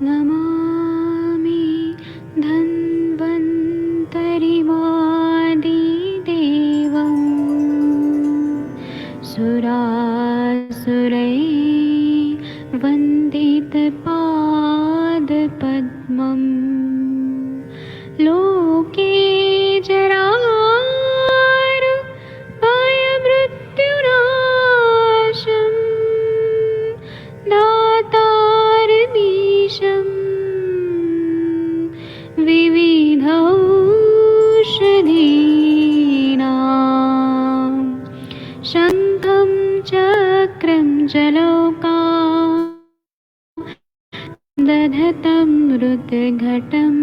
नमामि धन्वन्तरिमादिदेवम् सुरासुरैर्वन्दितपादपद्मम् लोके जरामृत्युनाशम् दातारमीशम् विविधौषधीनां शङ्खं चक्रं जलौका दधतं मृतघटं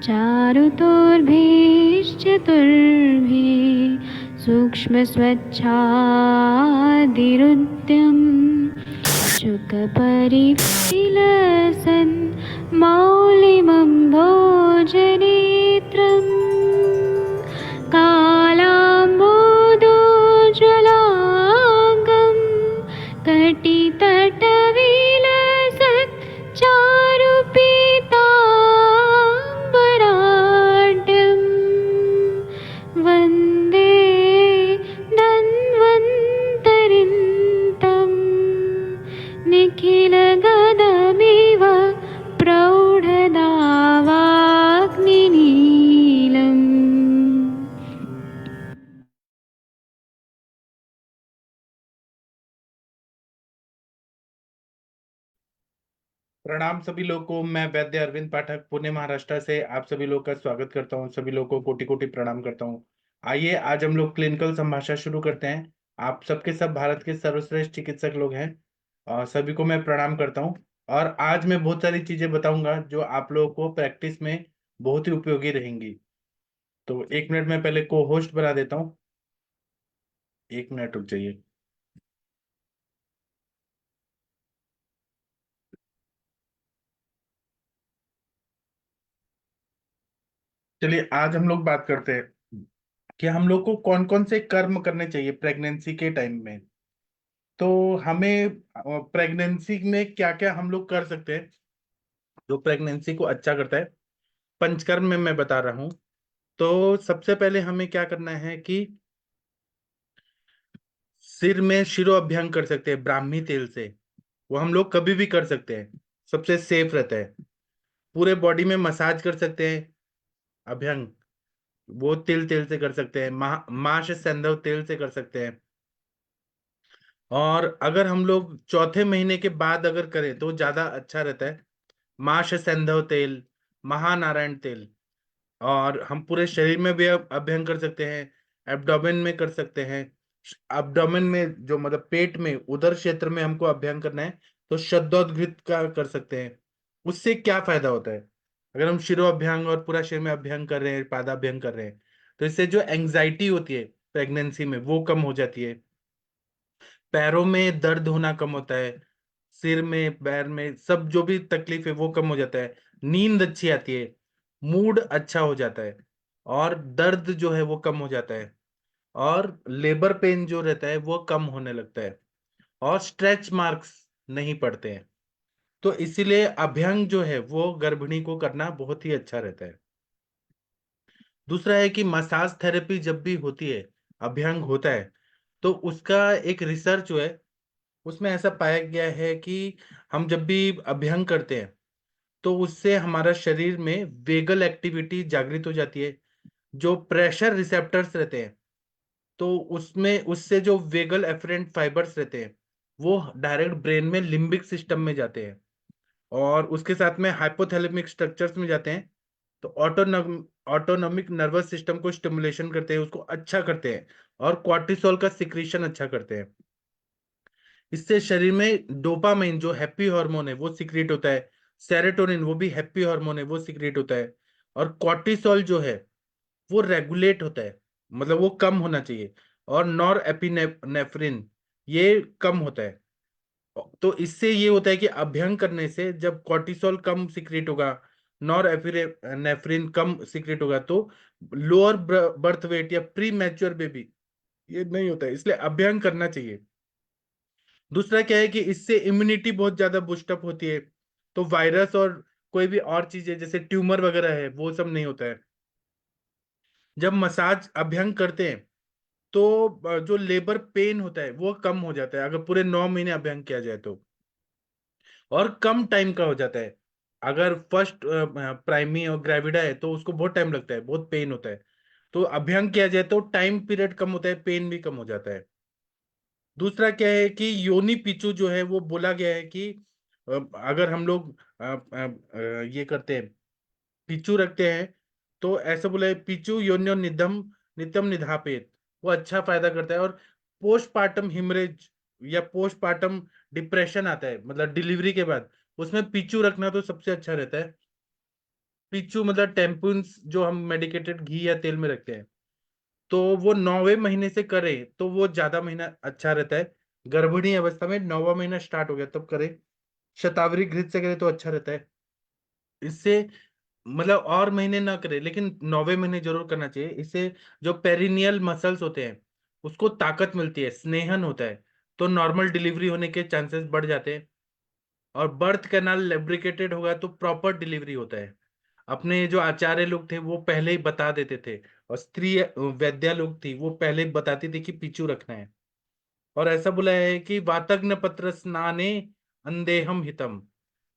चारुतोर्भिश्चतुर्भिः सूक्ष्मस्वच्छादिरुद्यं शुकपरिविलसन् मौलिमं भोजनेत्रं कालाम्बोदोज्ज्वलाङ्गं कटितटविलसत् चारुपीताम्बराढ्यं वन्दे धन्वन्तरिन्तं निखिलगदमिव प्रौढदावाग्निनीलम्। प्रणाम सभी लोगों को। मैं वैद्य अरविंद पाठक पुणे महाराष्ट्र से आप सभी लोग का स्वागत करता हूं। सभी लोगों को कोटि कोटि प्रणाम करता हूं। आइए आज हम लोग क्लिनिकल संभाषण शुरू करते हैं। आप सबके सब भारत के सर्वश्रेष्ठ चिकित्सक लोग हैं और सभी को मैं प्रणाम करता हूं। और आज मैं बहुत सारी चीजें बताऊंगा जो आप लोगों को प्रैक्टिस में बहुत ही उपयोगी रहेंगी। तो 1 मिनट में पहले को होस्ट बना देता हूँ। 1 मिनट रुक जाइए। चलिए आज हम लोग बात करते हैं कि हम लोग को कौन कौन से कर्म करने चाहिए प्रेगनेंसी के टाइम में। तो हमें प्रेगनेंसी में क्या क्या हम लोग कर सकते हैं जो प्रेगनेंसी को अच्छा करता है। पंचकर्म में मैं बता रहा हूं। तो सबसे पहले हमें क्या करना है कि सिर में शिरो अभ्यंग कर सकते हैं ब्राह्मी तेल से। वो हम लोग कभी भी कर सकते हैं, सबसे सेफ रहता है। पूरे बॉडी में मसाज कर सकते हैं अभ्यंग, वो तिल तेल से कर सकते हैं। माश सेंधव तेल से कर सकते हैं। और अगर हम लोग चौथे महीने के बाद अगर करें तो ज्यादा अच्छा रहता है। माश सेंधव तेल, महानारायण तेल। और हम पूरे शरीर में भी अभ्यंग कर सकते हैं, एब्डोमेन में कर सकते हैं। एब्डोमेन में जो मतलब पेट में उदर क्षेत्र में हमको अभ्यंग करना है तो शब्दोद्घृत का कर सकते हैं। उससे क्या फायदा होता है, अगर हम शिरो अभ्यंग और पूरा शरीर में अभ्यंग कर रहे हैं, पादाभ्यंग कर रहे हैं, तो इससे जो एंजाइटी होती है प्रेगनेंसी में वो कम हो जाती है। पैरों में दर्द होना कम होता है, सिर में पैर में सब जो भी तकलीफ है वो कम हो जाता है। नींद अच्छी आती है, मूड अच्छा हो जाता है, और दर्द जो है वो कम हो जाता है, और लेबर पेन जो रहता है वो कम होने लगता है, और स्ट्रेच मार्क्स नहीं पड़ते हैं। तो इसीलिए अभ्यंग जो है वो गर्भिणी को करना बहुत ही अच्छा रहता है। दूसरा है कि मसाज थेरेपी जब भी होती है, अभ्यंग होता है, तो उसका एक रिसर्च जो है उसमें ऐसा पाया गया है कि हम जब भी अभ्यंग करते हैं तो उससे हमारा शरीर में वेगल एक्टिविटी जागृत हो जाती है। जो प्रेशर रिसेप्टर्स रहते हैं तो उसमें उससे जो वेगल एफरेंट फाइबर्स रहते हैं वो डायरेक्ट ब्रेन में लिम्बिक सिस्टम में जाते हैं, और उसके साथ में हाइपोथैलेमिक स्ट्रक्चर्स में जाते हैं। तो ऑटोनॉमिक नर्वस सिस्टम को स्टिमुलेशन करते हैं, उसको अच्छा करते हैं, और कॉर्टिसोल का सिक्रीशन अच्छा करते हैं। इससे शरीर में डोपामाइन जो हैप्पी हार्मोन है वो सिक्रिएट होता है। सेरोटोनिन वो भी हैप्पी हार्मोन है वो सिक्रिएट होता है। और कॉर्टिसोल जो है वो रेगुलेट होता है, मतलब वो कम होना चाहिए। और नॉर एपिनेफ्रिन ये कम होता है। तो इससे ये होता है कि अभ्यंग करने से जब कॉर्टिसोल कम सिक्रिएट होगा, नॉर एपिनेफ्रिन कम सिक्रिएट होगा, तो लोअर बर्थ वेट या प्री मैच्योर बेबी ये नहीं होता है। इसलिए अभ्यंग करना चाहिए। दूसरा क्या है कि इससे इम्यूनिटी बहुत ज्यादा बूस्टअप होती है। तो वायरस और कोई भी और चीजें जैसे ट्यूमर वगैरह है वो सब नहीं होता है। जब मसाज अभ्यंग करते हैं तो जो लेबर पेन होता है वो कम हो जाता है, अगर पूरे 9 महीने अभ्यंग किया जाए तो। और कम टाइम का हो जाता है। अगर फर्स्ट प्राइमी और ग्रेविडा है तो उसको बहुत टाइम लगता है, बहुत पेन होता है। तो अभ्यंग किया जाए तो टाइम पीरियड कम होता है, पेन भी कम हो जाता है। दूसरा क्या है कि योनि पिचू जो है वो बोला गया है कि अगर हम लोग ये करते हैं, पिचू रखते हैं, तो ऐसा बोला है पिचू योन्यो निधम नित्यम निधापेत, वो अच्छा फायदा करता है। और पोस्टपार्टम हिमरेज या पोस्टपार्टम डिप्रेशन आता है मतलब डिलीवरी के बाद, उसमें पिचू रखना तो सबसे अच्छा रहता है। पिचू मतलब टेम्पुन्स जो हम मेडिकेटेड घी या तेल में रखते हैं, तो वो 9वें महीने से करे तो वो ज्यादा महीना अच्छा रहता है। गर्भिणी अवस्था में 9वां महीना स्टार्ट हो गया तब करे। शतावरी घृत से करे तो अच्छा रहता है। इससे मतलब और महीने ना करे लेकिन 9वें महीने जरूर करना चाहिए। इससे जो पेरिनियल मसल्स होते हैं उसको ताकत मिलती है, स्नेहन होता है, तो नॉर्मल डिलीवरी होने के चांसेस बढ़ जाते हैं। और बर्थ कैनाल लेब्रिकेटेड होगा तो प्रॉपर डिलीवरी होता है। अपने जो आचार्य लोग थे वो पहले ही बता देते थे, और स्त्री वैद्या लोग थी वो पहले ही बताती थी कि पिचू रखना है। और ऐसा बोला है कि वातग्न पत्र स्नाने अंदेहम हितम,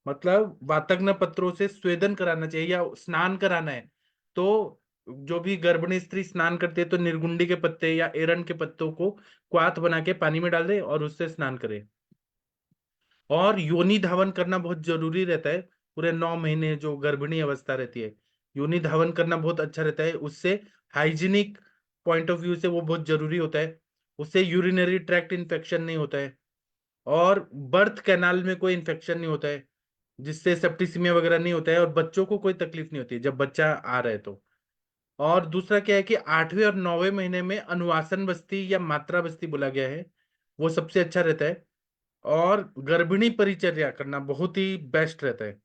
मतलब वातग्न पत्रों से स्वेदन कराना चाहिए या स्नान कराना है। तो जो भी गर्भिणी स्त्री स्नान करती है तो निर्गुंडी के पत्ते या एरंड के पत्तों को क्वाथ बना के पानी में डाल दे और उससे स्नान करे। और योनि धावन करना बहुत जरूरी रहता है पूरे 9 महीने जो गर्भिणी अवस्था रहती है। योनि धावन करना बहुत अच्छा रहता है, उससे हाइजीनिक पॉइंट ऑफ व्यू से वो बहुत जरूरी होता है। उससे यूरिनरी ट्रैक्ट इन्फेक्शन नहीं होता है, और बर्थ कैनाल में कोई इन्फेक्शन नहीं होता है, जिससे सेप्टिसिमिया वगैरह नहीं होता है, और बच्चों को कोई तकलीफ नहीं होती है जब बच्चा आ रहा है तो। और दूसरा क्या है कि 8वें और 9वें महीने में अनुवासन बस्ती या मात्रा बस्ती बोला गया है, वो सबसे अच्छा रहता है। और गर्भिणी परिचर्या करना बहुत ही बेस्ट रहता है।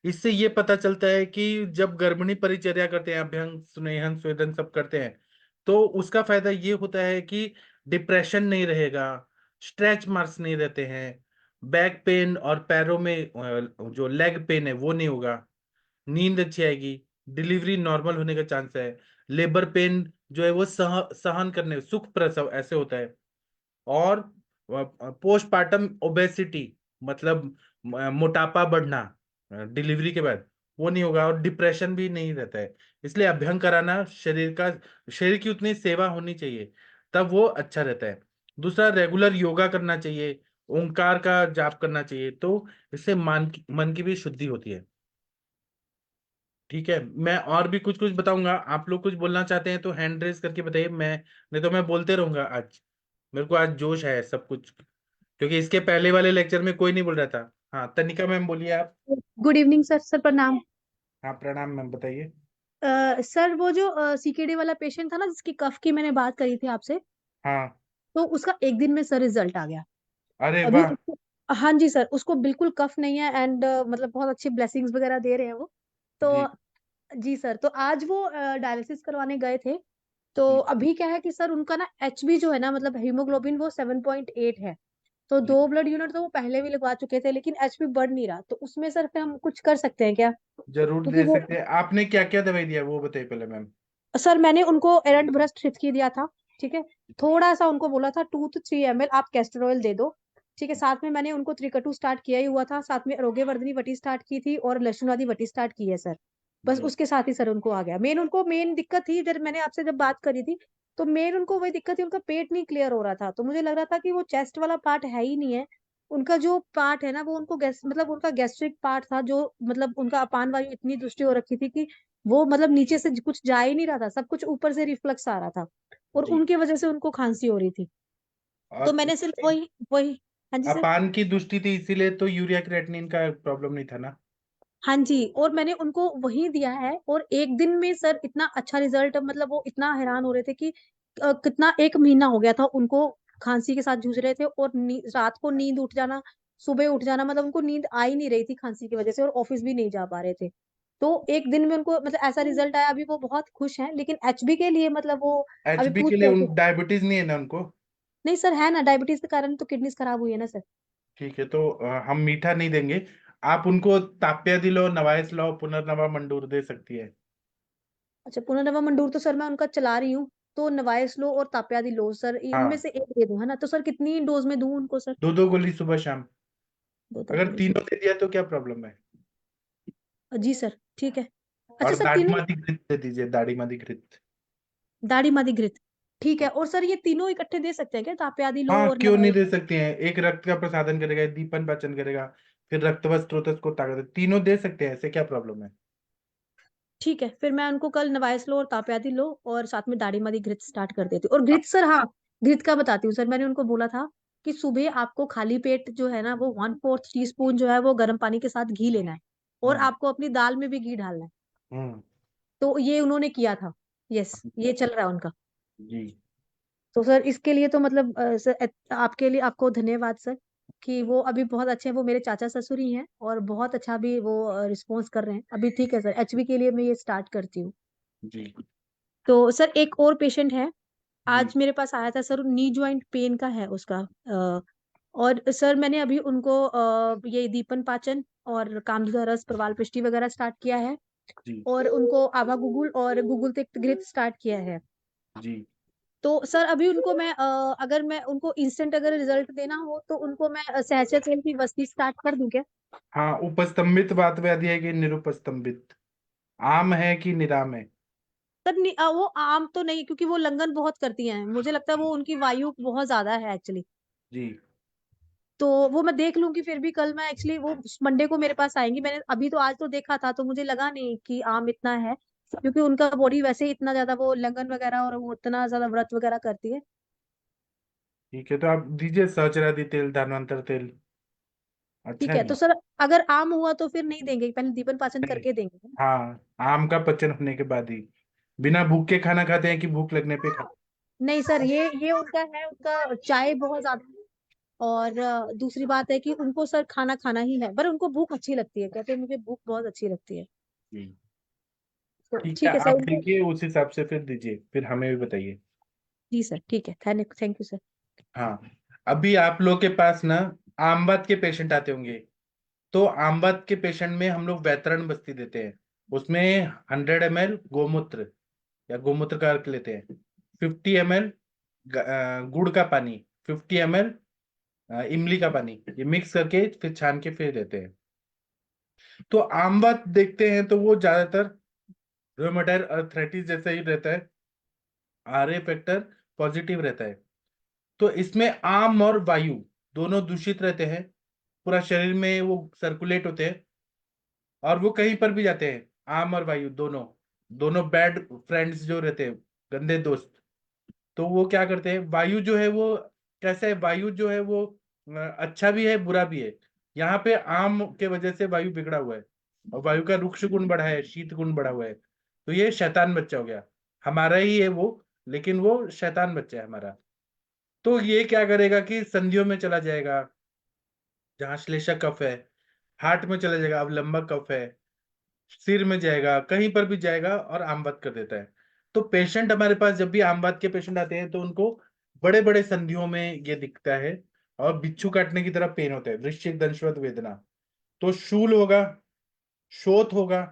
इससे ये पता चलता है कि जब गर्भिणी परिचर्या करते हैं, अभ्यंग स्नेहन स्वेदन सब करते हैं, तो उसका फायदा ये होता है कि डिप्रेशन नहीं रहेगा, स्ट्रेच मार्क्स नहीं रहते हैं, बैक पेन और पैरों में जो लेग पेन है वो नहीं होगा, नींद अच्छी आएगी, डिलीवरी नॉर्मल होने का चांस है, लेबर पेन जो है वो सहन करने सुख प्रसव ऐसे होता है। और पोस्टपार्टम ओबेसिटी मतलब मोटापा बढ़ना डिलीवरी के बाद वो नहीं होगा, और डिप्रेशन भी नहीं रहता है। इसलिए अभ्यंग कराना शरीर की उतनी सेवा होनी चाहिए, तब वो अच्छा रहता है। दूसरा, रेगुलर योगा करना चाहिए, ओंकार का जाप करना चाहिए, तो इससे मन की भी शुद्धि होती है। ठीक है, मैं और भी कुछ कुछ बताऊंगा। आप लोग कुछ बोलना चाहते हैं तो हैंड रेज करके बताइए, मैं नहीं तो मैं बोलते रहूंगा आज। मेरे को आज जोश है सब कुछ, क्योंकि इसके पहले वाले लेक्चर में कोई नहीं बोल रहा था। हाँ, तनिका मैम बोलिए आप। Good evening sir. सर प्रणाम। हाँ, प्रणाम मैम, बताइए। सर वो जो सीकेडी वाला पेशेंट था ना जिसकी कफ की मैंने बात करी थी आपसे, हाँ। तो उसका एक दिन में सर रिजल्ट आ गया। अरे अभी वाह। हाँ जी सर, उसको बिल्कुल कफ नहीं है एंड मतलब बहुत अच्छी ब्लेसिंग्स वगैरह दे रहे हैं वो। तो जी। जी सर, तो आज वो डायलिसिस करवाने गए थे। तो जी। अभी क्या है कि सर उनका ना एचबी जो है ना, मतलब हीमोग्लोबिन वो 7.8 है। तो जी, 2 ब्लड यूनिट तो वो पहले भी लगवा चुके थे, लेकिन एचबी बढ़ नहीं रहा। तो उसमें सर फिर हम कुछ कर सकते हैं क्या? जरूर क्योंकि दे वो सकते हैं। आपने क्या क्या दवाई दिया वो बताइए पहले मैम। सर मैंने उनको एरंड ब्रस्ट हिचकी दिया था। ठीक है। थोड़ा सा उनको बोला था 2 to 3 ml आप कैस्टर ऑयल दे दो। ठीक है। साथ में मैंने उनको त्रिकटु स्टार्ट किया ही हुआ था, साथ में आरोग्यवर्धिनी वटी स्टार्ट की थी और लहसुनादि वटी स्टार्ट की है सर। बस जी। उसके साथ ही सर उनको आ गया। मेन दिक्कत थी, जब मैंने आपसे जब बात करी थी तो मेन उनको वही दिक्कत थी, उनका पेट नहीं क्लियर हो रहा था। तो मुझे लग रहा था कि वो चेस्ट वाला पार्ट है ही नहीं है। उनका जो पार्ट है ना वो उनको गैस मतलब उनका गैस्ट्रिक पार्ट था, जो मतलब उनका अपान वायु इतनी दुष्टि हो रखी थी कि वो मतलब नीचे से कुछ जा ही नहीं रहा था, सब कुछ ऊपर से रिफ्लक्स आ रहा था। और जी। उनके वजह से उनको खांसी हो रही थी। तो और मैंने सिर्फ वही वही हाँ जी सर। अपान की दृष्टि थी इसीलिए तो यूरिया क्रिएटिनिन का प्रॉब्लम नहीं था ना। हाँ जी, और मैंने उनको वही दिया है और एक दिन में सर इतना अच्छा रिजल्ट, मतलब वो इतना हैरान हो रहे थे कि कितना 1 महीना हो गया था उनको खांसी के साथ जूझ रहे थे। और रात को नींद उठ जाना, सुबह उठ जाना, मतलब उनको नींद आ ही नहीं रही थी खांसी की वजह से, और ऑफिस भी नहीं जा पा रहे थे। तो एक दिन में उनको मतलब ऐसा रिजल्ट आया। अभी वो बहुत खुश हैं, लेकिन एचबी के लिए मतलब वो अभी एचबी पूछ के लिए रहे थे। डायबिटीज नहीं है ना उनको? नहीं सर, है ना, डायबिटीज के कारण तो किडनीज खराब हुई है ना सर। ठीक है, तो हम मीठा नहीं देंगे। आप उनको ताप्या दिलो, नवायस लो, पुनर्नवा मंडूर दे सकती है। अच्छा, पुनर्नवा मंडूर तो सर मैं उनका चला रही हूँ, तो नवाइस लो और ताप्यादी लो सर, इनमें हाँ, से एक दे दूं है ना? तो सर कितनी डोज में दूं उनको सर? 2-2 गोली सुबह शाम। दो दो अगर गोली तीनों सर। दे दिया तो क्या प्रॉब्लम है? जी सर, ठीक है। अच्छा और सर, दाढ़ी तीनों मादी घृत दे दीजिए, दाढ़ी मादी घृत। दाढ़ी मादी घृत, ठीक है। और सर ये तीनों इकट्ठे दे सकते हैं क्या, ताप्यादी लो हाँ, और क्यों नहीं नवाइस? दे सकते हैं? एक रक्त का प्रसादन करेगा, दीपन पाचन करेगा, फिर रक्तवत स्त्रोतस को ताकत, तीनों दे सकते हैं, ऐसे क्या प्रॉब्लम है? ठीक है, फिर मैं उनको कल नवाइस लो और ताप्यादी लो और साथ में दाढ़ी मादी घृत स्टार्ट कर देती हूँ। और घृत सर, हाँ, घृत का बताती हूँ सर। मैंने उनको बोला था कि सुबह आपको खाली पेट जो है ना, वो 1/4 टीस्पून जो है वो गर्म पानी के साथ घी लेना है, और हम्म। आपको अपनी दाल में भी घी डालना है। हम्म। तो ये उन्होंने किया था। यस, ये चल रहा है उनका। जी। तो सर इसके लिए तो मतलब सर आपके लिए आपको धन्यवाद सर, कि वो अभी बहुत अच्छे हैं। वो मेरे चाचा ससुर ही हैं और बहुत अच्छा भी वो रिस्पॉन्स कर रहे हैं अभी। ठीक है सर, एचबी के लिए मैं ये स्टार्ट करती हूँ। जी। तो सर एक और पेशेंट है, जी। आज मेरे पास आया था सर, नी ज्वाइंट पेन का है उसका। और सर मैंने अभी उनको ये दीपन पाचन और कामधुला रस प्रवाल पिष्टी वगैरह स्टार्ट किया है, जी। और उनको आवा गुगुल और गुगुल तिक्त घृत स्टार्ट किया है। जी। तो सर अभी उनको मैं अगर मैं उनको इंस्टेंट अगर रिजल्ट देना हो तो उनको मैं सहजन तेल की वस्ती स्टार्ट कर दूं क्या? हाँ, उपस्तंभित वात व्याधि है कि निरुपस्तंभित? आम है कि निराम है? सर वो आम तो नहीं, क्योंकि वो लंघन बहुत करती हैं, मुझे लगता है वो उनकी वायु बहुत ज्यादा है एक्चुअली। जी। तो वो मैं देख लूंगी, फिर भी कल मैं एक्चुअली वो मंडे को मेरे पास आएंगी। मैंने अभी तो आज तो देखा था, तो मुझे लगा नहीं कि आम इतना है, क्योंकि उनका बॉडी वैसे ही इतना ज्यादा वो लंघन वगैरह और वो इतना ज्यादा व्रत वगैरह करती है। ठीक है, तो आप दीजिए सहचरादि तेल, धान्वंतर तेल। अच्छा ठीक है है, तो ना? सर अगर आम हुआ तो फिर नहीं देंगे, पहले दीपन पाचन नहीं। करके देंगे। हाँ, आम का पचन होने के बाद ही। बिना भूख के खाना खाते हैं कि भूख लगने पे खाते नहीं सर, ये उनका है, उनका चाय बहुत ज्यादा है। और दूसरी बात है कि उनको सर खाना खाना ही है, पर उनको भूख अच्छी लगती है, कहते हैं मुझे भूख बहुत अच्छी लगती है। हैं? जी। तो ठीक है, ठीक है सर आप उनको। देखिए उस हिसाब से फिर दीजिए, फिर हमें भी बताइए। जी सर, ठीक है, थैंक यू सर। हाँ, अभी आप लोग के पास ना आमवात के पेशेंट आते होंगे, तो आमवात के पेशेंट में हम लोग वैतरण बस्ती देते हैं। उसमें 100 ml गोमूत्र या गोमूत्र का अर्क लेते हैं, 50 ml गुड़ का पानी, 50 ml इमली का पानी, ये मिक्स करके फिर छान के फिर देते हैं। तो आमवात देखते हैं तो वो ज्यादातर रोमेटाइड अर्थराइटिस जैसा ही रहता है, आर ए फैक्टर पॉजिटिव रहता है। तो इसमें आम और वायु दोनों दूषित रहते हैं, पूरा शरीर में वो सर्कुलेट होते हैं, और वो कहीं पर भी जाते हैं। आम और वायु दोनों, दोनों बैड फ्रेंड्स जो रहते हैं, गंदे दोस्त। तो वो क्या करते हैं, वायु जो है वो कैसा है, वायु जो है वो अच्छा भी है बुरा भी है। यहाँ पे आम के वजह से वायु बिगड़ा हुआ है, और वायु का रुक्ष गुण बढ़ा है, शीत गुण बढ़ा हुआ है। तो ये शैतान बच्चा हो गया, हमारा ही है वो, लेकिन वो शैतान बच्चा है हमारा। तो ये क्या करेगा कि संधियों में चला जाएगा, जहाँ श्लेषा कफ है, हार्ट में चला जाएगा, अब लंबा कफ है, सिर में जाएगा, कहीं पर भी जाएगा और आमवात कर देता है। तो पेशेंट हमारे पास जब भी आमवात के पेशेंट आते हैं तो उनको बड़े बड़े संधियों में ये दिखता है, और बिच्छू काटने की तरह पेन होता है, वृश्चिक दंशवत वेदना। तो शूल होगा, शोथ होगा,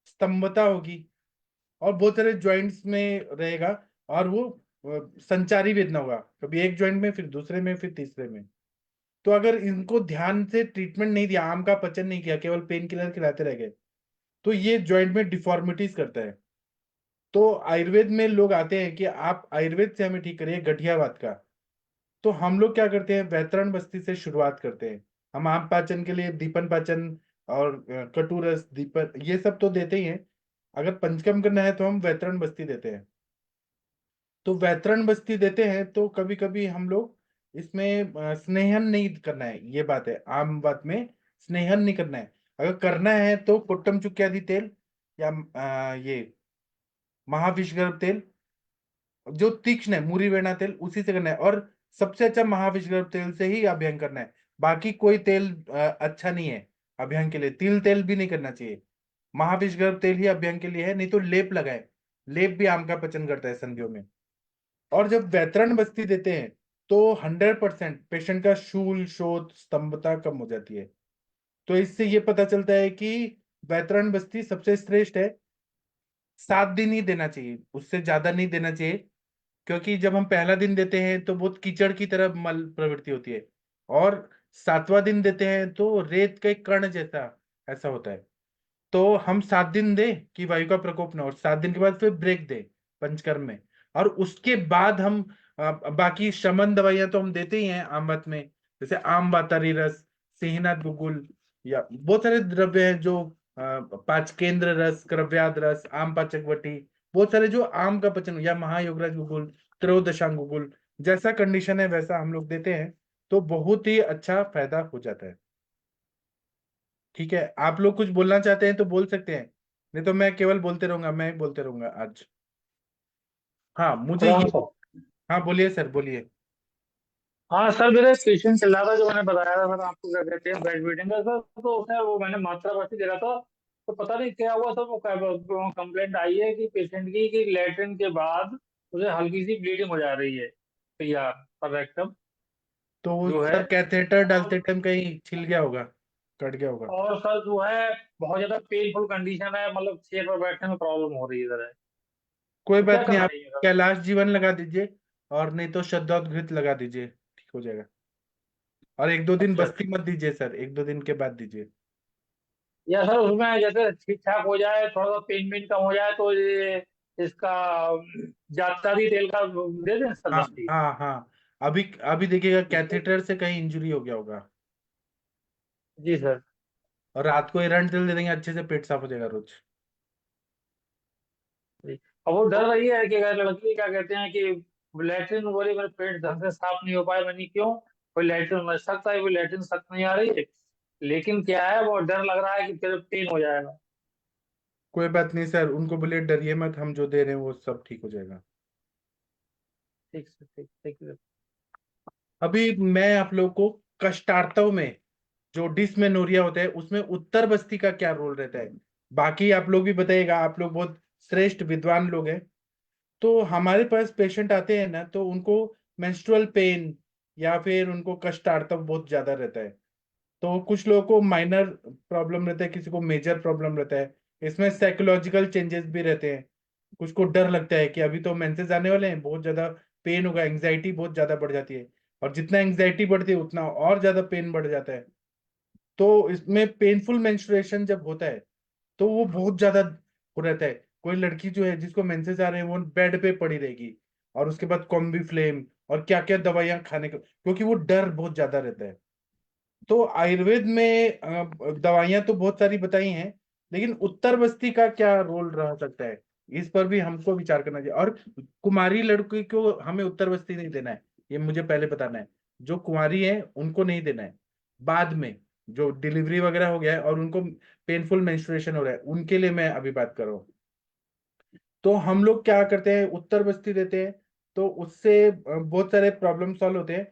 स्तंभता होगी, और बहुत सारे ज्वाइंट्स में रहेगा, और वो संचारी वेदना होगा, कभी एक ज्वाइंट में, फिर दूसरे में, फिर तीसरे में। तो अगर इनको ध्यान से ट्रीटमेंट नहीं दिया, आम का पचन नहीं किया, केवल पेन किलर खिलाते रह गए, तो ये ज्वाइंट में डिफॉर्मिटीज करता है। तो आयुर्वेद में लोग आते हैं कि आप आयुर्वेद से हमें ठीक करिए गठियावात का। तो हम लोग क्या करते हैं, वैतरण बस्ती से शुरुआत करते हैं। हम आम पाचन के लिए दीपन पाचन और कटुरस दीपन ये सब तो देते ही हैं। अगर पंचकर्म करना है तो हम वैतरण बस्ती देते हैं। तो वैतरण बस्ती देते हैं तो कभी कभी हम लोग इसमें स्नेहन नहीं करना है, ये बात है, आम बात में स्नेहन नहीं करना है। अगर करना है तो कोट्टम चुक्यादि तेल या ये महाविषगर्भ तेल जो तीक्ष्ण है, मुरी वेणा तेल, उसी से करना है। और सबसे अच्छा महाविषगर्भ तेल से ही अभियान करना है, बाकी कोई तेल अच्छा नहीं है अभियान के लिए। तिल तेल भी नहीं करना चाहिए, महाविषगर्भ तेल ही अभियान के लिए है। नहीं तो लेप लगाए, लेप भी आम का पचन करता है संधियों में। और जब वैतरण बस्ती देते हैं तो 100% पेशेंट का शूल शोथ स्तंभता कम हो जाती है। तो इससे ये पता चलता है कि वैतरण बस्ती सबसे श्रेष्ठ है। 7 दिन ही देना चाहिए, उससे ज्यादा नहीं देना चाहिए, क्योंकि जब हम पहला दिन देते हैं तो बहुत कीचड़ की तरह मल प्रवृत्ति होती है, और 7वां दिन देते हैं तो रेत का एक कण जैसा ऐसा होता है। तो हम 7 दिन दे कि वायु का प्रकोप ना हो, 7 दिन के बाद फिर ब्रेक दे पंचकर्म में, और उसके बाद हम बाकी शमन दवाइयां तो हम देते ही हैं आमवत में, जैसे आम वातारी रस, सिंहनाथ गुगुल, या बहुत सारे द्रव्य हैं जो पाचकेंद्र रस, क्रव्याद रस, आम पाचक वटी, बहुत सारे जो आम का पचन, या महायोगराज गुगुल, त्रयोदशांग गुगुल, जैसा कंडीशन है वैसा हम लोग देते हैं, तो बहुत ही अच्छा फायदा हो जाता है। ठीक है, आप लोग कुछ बोलना चाहते हैं तो बोल सकते हैं, नहीं तो मैं केवल बोलते रहूंगा, मैं ही बोलते रहूंगा आज। हाँ मुझे प्रणाम ये, सर। हाँ बोलिए सर, बोलिए। हाँ सर, मेरा एक पेशेंट चल रहा था जो मैंने बताया था सर आपको, क्या कहते हैं, बेड वेटिंग का सर। तो उसने वो मैंने मात्रा पर्ची दे रहा था, तो पता नहीं क्या हुआ सर, वो कंप्लेंट आई है कि पेशेंट की कि लेटरिन के बाद उसे हल्की सी ब्लीडिंग हो जा रही है, तो या पर रेक्टम तो जो है। सर कैथेटर डालते और टाइम कहीं छिल गया होगा, कट गया होगा। और सर जो है बहुत ज्यादा पेनफुल कंडीशन है, मतलब चेयर पर बैठने में प्रॉब्लम हो रही है सर। कोई तो क्या बात नहीं, करना आप चाहिए सर? कैलाश जीवन लगा दीजिए, और नहीं तो शब्दोद्घृत लगा दीजिए, ठीक हो जाएगा। और 1-2 दिन अच्छा बस्ती अच्छा। मत दीजिए सर, 1-2 दिन के बाद दीजिए। या सर उसमें जैसे ठीक ठाक हो जाए, थोड़ा सा पेन वेन कम हो जाए, तो ये इसका जावित्री तेल का दे दें सर हाँ बस्ती। हाँ हाँ, अभी अभी देखिएगा कैथेटर से कहीं इंजरी हो गया होगा, जी सर। और रात को एरंड तेल दे देंगे, अच्छे से पेट साफ हो जाएगा रोज। जी। और वो डर रही है कि अगर लड़की क्या कहते हैं कि लैट्रिन बोले मेरे पेट ढंग से साफ नहीं हो पाए, मैंने क्यों, कोई लैट्रिन में सख्त है, कोई लैट्रिन सख्त नहीं आ रही है, लेकिन क्या है वो डर लग रहा है कि फिर पेन हो जाएगा। कोई बात नहीं सर, उनको बोलिए डरिए मत, हम जो दे रहे हैं वो सब ठीक हो जाएगा। ठीक सर, ठीक ठीक है। अभी मैं आप लोग को कष्टार्तव में जो डिस्मेनोरिया होता है उसमें उत्तर बस्ती का क्या रोल रहता है, बाकी आप लोग भी बताइएगा, आप लोग बहुत श्रेष्ठ विद्वान लोग हैं। तो हमारे पास पेशेंट आते हैं ना, तो उनको मेंस्ट्रुअल पेन या फिर उनको कष्टार्तव बहुत ज्यादा रहता है। तो कुछ लोगों को माइनर प्रॉब्लम रहता है, किसी को मेजर प्रॉब्लम रहता है। इसमें साइकोलॉजिकल चेंजेस भी रहते हैं, कुछ को डर लगता है कि अभी तो मेंसेस आने वाले हैं, बहुत ज्यादा पेन होगा, एंग्जाइटी बहुत ज्यादा बढ़ जाती है, और जितना एंग्जाइटी बढ़ती है उतना और ज्यादा पेन बढ़ जाता है। तो इसमें पेनफुल मेंस्ट्रुएशन जब होता है तो वो बहुत ज्यादा हो रहता है। कोई लड़की जो है जिसको मेंसेस आ रहे हैं वो बेड पे पड़ी रहेगी, और उसके बाद कॉम्बी फ्लेम और क्या क्या दवाइयां खाने को, क्योंकि वो डर बहुत ज्यादा रहता है। तो आयुर्वेद में दवाइयां तो बहुत सारी बताई हैं, लेकिन उत्तर बस्ती का क्या रोल रह सकता है, इस पर भी हमको विचार करना चाहिए। और कुमारी लड़की को हमें उत्तर बस्ती नहीं देना है, ये मुझे पहले बताना है। जो कुंवारी है उनको नहीं देना है, बाद में जो डिलीवरी वगैरह हो गया है और उनको पेनफुल मेंस्ट्रुएशन हो रहा है उनके लिए मैं अभी बात कर रहा हूँ। तो हम लोग क्या करते हैं, उत्तर बस्ती देते हैं, तो उससे बहुत सारे प्रॉब्लम सॉल्व होते हैं।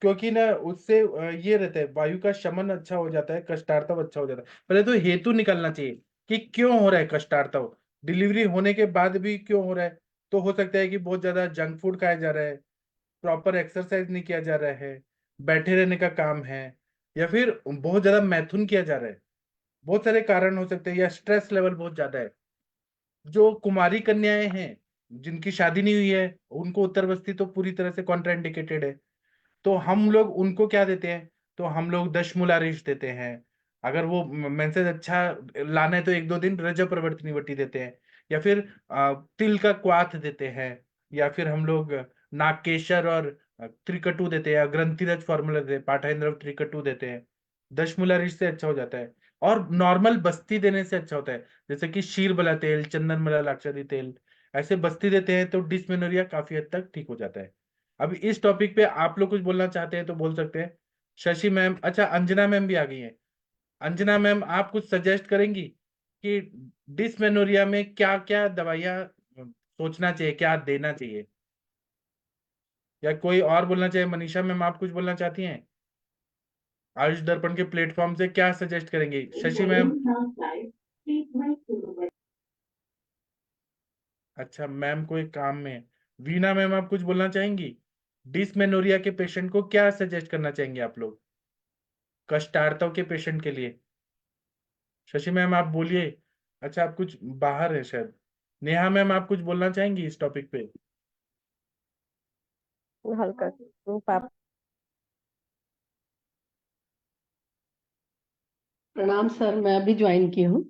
क्योंकि ना उससे ये रहता है, वायु का शमन अच्छा हो जाता है, कष्टार्तव अच्छा हो जाता है। पहले तो हेतु निकलना चाहिए कि क्यों हो रहा है कष्टार्तव, डिलीवरी होने के बाद भी क्यों हो रहा है। तो हो सकता है कि बहुत ज्यादा जंक फूड खाया जा रहा है, प्रॉपर एक्सरसाइज नहीं किया जा रहा है, बैठे रहने का काम है, या फिर बहुत ज्यादा मैथुन किया जा रहा है। बहुत सारे कारण हो सकते हैं, या स्ट्रेस लेवल बहुत ज्यादा है। जो कुमारी कन्याएं हैं जिनकी शादी नहीं हुई है, उनको उत्तर बस्ती तो पूरी तरह से कॉन्ट्राइंडिकेटेड है। तो हम लोग उनको क्या देते हैं, तो हम लोग दशमूलारिश देते हैं। अगर वो मेंसेस अच्छा लाना है तो 1-2 दिन रजो प्रवर्तनी वटी देते हैं, या फिर तिल का क्वाथ देते हैं, या फिर हम लोग नागकेशर और त्रिकटु देते हैं, ग्रंथिरज फॉर्मूला देते हैं, पाठाइंद्रव त्रिकटु देते हैं। दशमूलारिश से अच्छा हो जाता है, और नॉर्मल बस्ती देने से अच्छा होता है, जैसे कि शीरबला तेल, चंदन मला लाक्षादी तेल, ऐसे बस्ती देते हैं तो डिस्मेनोरिया काफी हद तक ठीक हो जाता है। अभी इस टॉपिक पे आप लोग कुछ बोलना चाहते हैं तो बोल सकते हैं। शशि मैम, अच्छा अंजना मैम भी आ गई हैं। अंजना मैम, आप कुछ सजेस्ट करेंगी कि डिस्मेनोरिया में क्या क्या दवाइयाँ सोचना चाहिए, क्या देना चाहिए, या कोई और बोलना चाहिए। मनीषा मैम, आप कुछ बोलना चाहती हैं? आयुष दर्पण के प्लेटफॉर्म से क्या सजेस्ट करेंगे शशि मैम? अच्छा, मैम कोई काम में है। वीना मैम, आप कुछ बोलना चाहेंगी? डिस्मेनोरिया के पेशेंट को क्या सजेस्ट करना चाहेंगे आप लोग? कष्टार्तव के पेशेंट के लिए। शशि मैम आप बोलिए। अच्छा आप कुछ बाहर है शायद। नेहा मैम आप कुछ बोलना चाहेंगी इस टॉपिक पे? हल्का पाप प्रणाम सर, मैं अभी ज्वाइन की हूँ।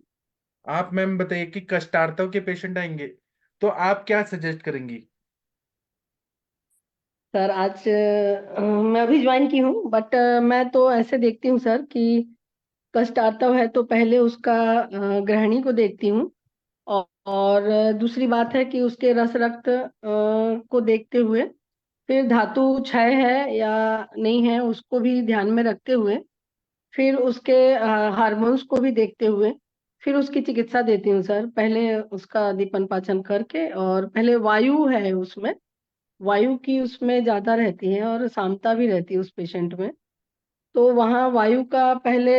आप मैम बताइए कि कष्टार्तव के पेशेंट आएंगे तो आप क्या सजेस्ट करेंगी? सर आज मैं अभी ज्वाइन की हूँ, बट मैं तो ऐसे देखती हूँ सर कि कष्ट आता है तो पहले उसका गृहिणी को देखती हूँ, और दूसरी बात है कि उसके रस रक्त को देखते हुए फिर धातु क्षय है या नहीं है उसको भी ध्यान में रखते हुए, फिर उसके हार्मोन्स को भी देखते हुए फिर उसकी चिकित्सा देती हूँ सर। पहले उसका दीपन पाचन करके, और पहले वायु है उसमें, वायु की उसमें ज्यादा रहती है और सामता भी रहती है उस पेशेंट में, तो वहाँ वायु का पहले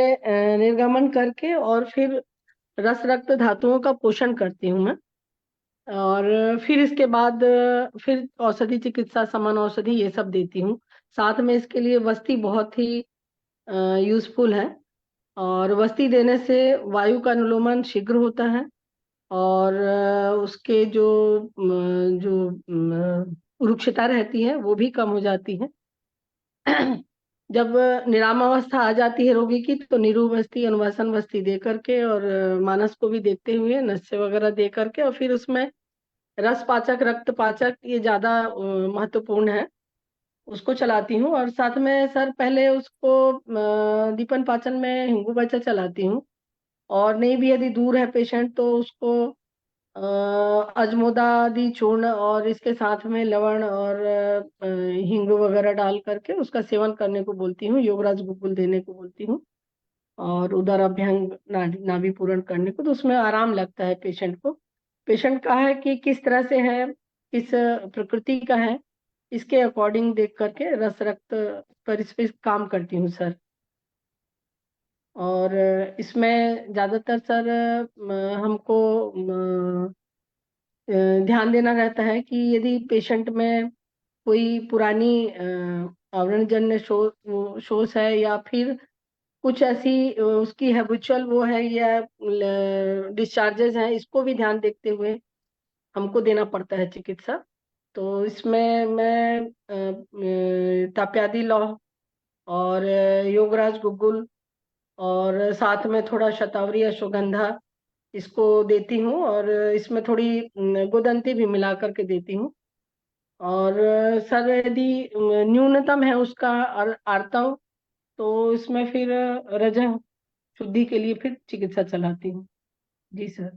निर्गमन करके और फिर रस रक्त धातुओं का पोषण करती हूँ मैं। और फिर इसके बाद फिर औषधि चिकित्सा, समान औषधि ये सब देती हूँ। साथ में इसके लिए वस्ती बहुत ही यूजफुल है, और वस्ती देने से वायु का अनुलोमन शीघ्र होता है, और उसके जो रुक्षता रहती है वो भी कम हो जाती है। जब निरामावस्था आ जाती है रोगी की, तो निरुवस्ती, अनुवासन वस्ती दे करके और मानस को भी देखते हुए नस्य वगैरह दे करके, और फिर उसमें रस पाचक, रक्त पाचक ये ज्यादा महत्वपूर्ण है, उसको चलाती हूँ। और साथ में सर पहले उसको दीपन पाचन में हिंगू बचा चलाती हूँ, और नहीं भी यदि दूर है पेशेंट तो उसको अजमोदा आदि चूर्ण और इसके साथ में लवण और हींग वगैरह डाल करके उसका सेवन करने को बोलती हूँ। योगराज गुग्गुल देने को बोलती हूँ, और उदर अभ्यंग नाभि पूरण करने को, तो उसमें आराम लगता है पेशेंट को। पेशेंट का है कि किस तरह से है, किस प्रकृति का है, इसके अकॉर्डिंग देख करके रस रक्त पर इस पे काम करती हूँ सर। और इसमें ज्यादातर सर हमको ध्यान देना रहता है कि यदि पेशेंट में कोई पुरानी आवरणजन्य शोष है, या फिर कुछ ऐसी उसकी हैबिचुअल वो है, या डिस्चार्जेस हैं, इसको भी ध्यान देखते हुए हमको देना पड़ता है चिकित्सा। तो इसमें मैं ताप्यादी लौह और योगराज गुग्गुल और साथ में थोड़ा शतावरी अश्वगंधा इसको देती हूँ, और इसमें थोड़ी गुदंती भी मिला करके देती हूँ। और सर यदि न्यूनतम है उसका आर्तव, तो इसमें फिर रजह शुद्धि के लिए फिर चिकित्सा चलाती हूँ। जी सर।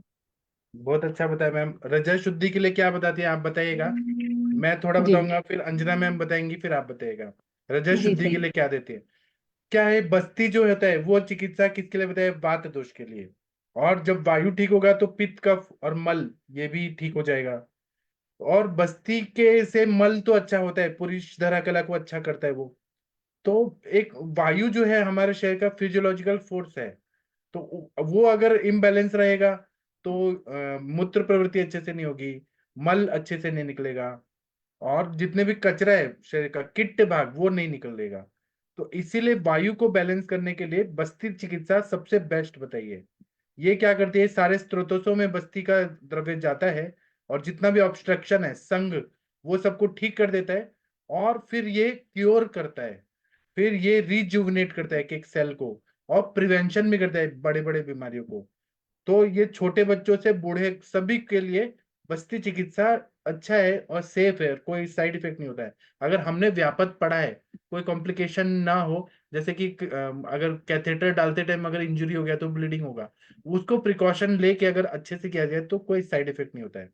बहुत अच्छा बताया मैम। रजत शुद्धि के लिए क्या बताती है आप बताइएगा। मैं थोड़ा जी बताऊंगा, फिर अंजना मैम बताएंगी, फिर आप बताइएगा रजत जी शुद्धि के सही। लिए क्या देती है। क्या है, बस्ती जो होता है वो चिकित्सा किसके लिए बताए? वात दोष के लिए। और जब वायु ठीक होगा तो पित्त, कफ और मल ये भी ठीक हो जाएगा। और बस्ती के से मल तो अच्छा होता है, पूरी धरा कला को अच्छा करता है वो। तो एक वायु जो है हमारे शरीर का फिजियोलॉजिकल फोर्स है, तो वो अगर इम्बैलेंस रहेगा तो मूत्र प्रवृत्ति अच्छे से नहीं होगी, मल अच्छे से नहीं निकलेगा, और जितने भी कचरा है शरीर का किट्ट भाग वो नहीं निकलेगा। तो इसीलिए वायु को बैलेंस करने के लिए बस्ती चिकित्सा सबसे बेस्ट बताइए। ये क्या करती है, सारे स्रोतों में बस्ती का द्रव्य जाता है, और जितना भी ऑब्स्ट्रक्शन है, संघ, वो सबको ठीक कर देता है, और फिर ये क्योर करता है, फिर ये रिजुविनेट करता है एक सेल को, और प्रिवेंशन भी करता है बड़े बड़े बीमारियों को। तो ये छोटे बच्चों से बूढ़े सभी के लिए बस्ती चिकित्सा अच्छा है और सेफ है, कोई साइड इफेक्ट नहीं होता है। अगर हमने व्यापक पढ़ा है, कोई कॉम्प्लिकेशन ना हो, जैसे कि अगर कैथेटर डालते टाइम अगर इंजरी हो गया तो ब्लीडिंग होगा, उसको प्रिकॉशन लेके अगर अच्छे से किया जाए तो कोई साइड इफेक्ट नहीं होता है।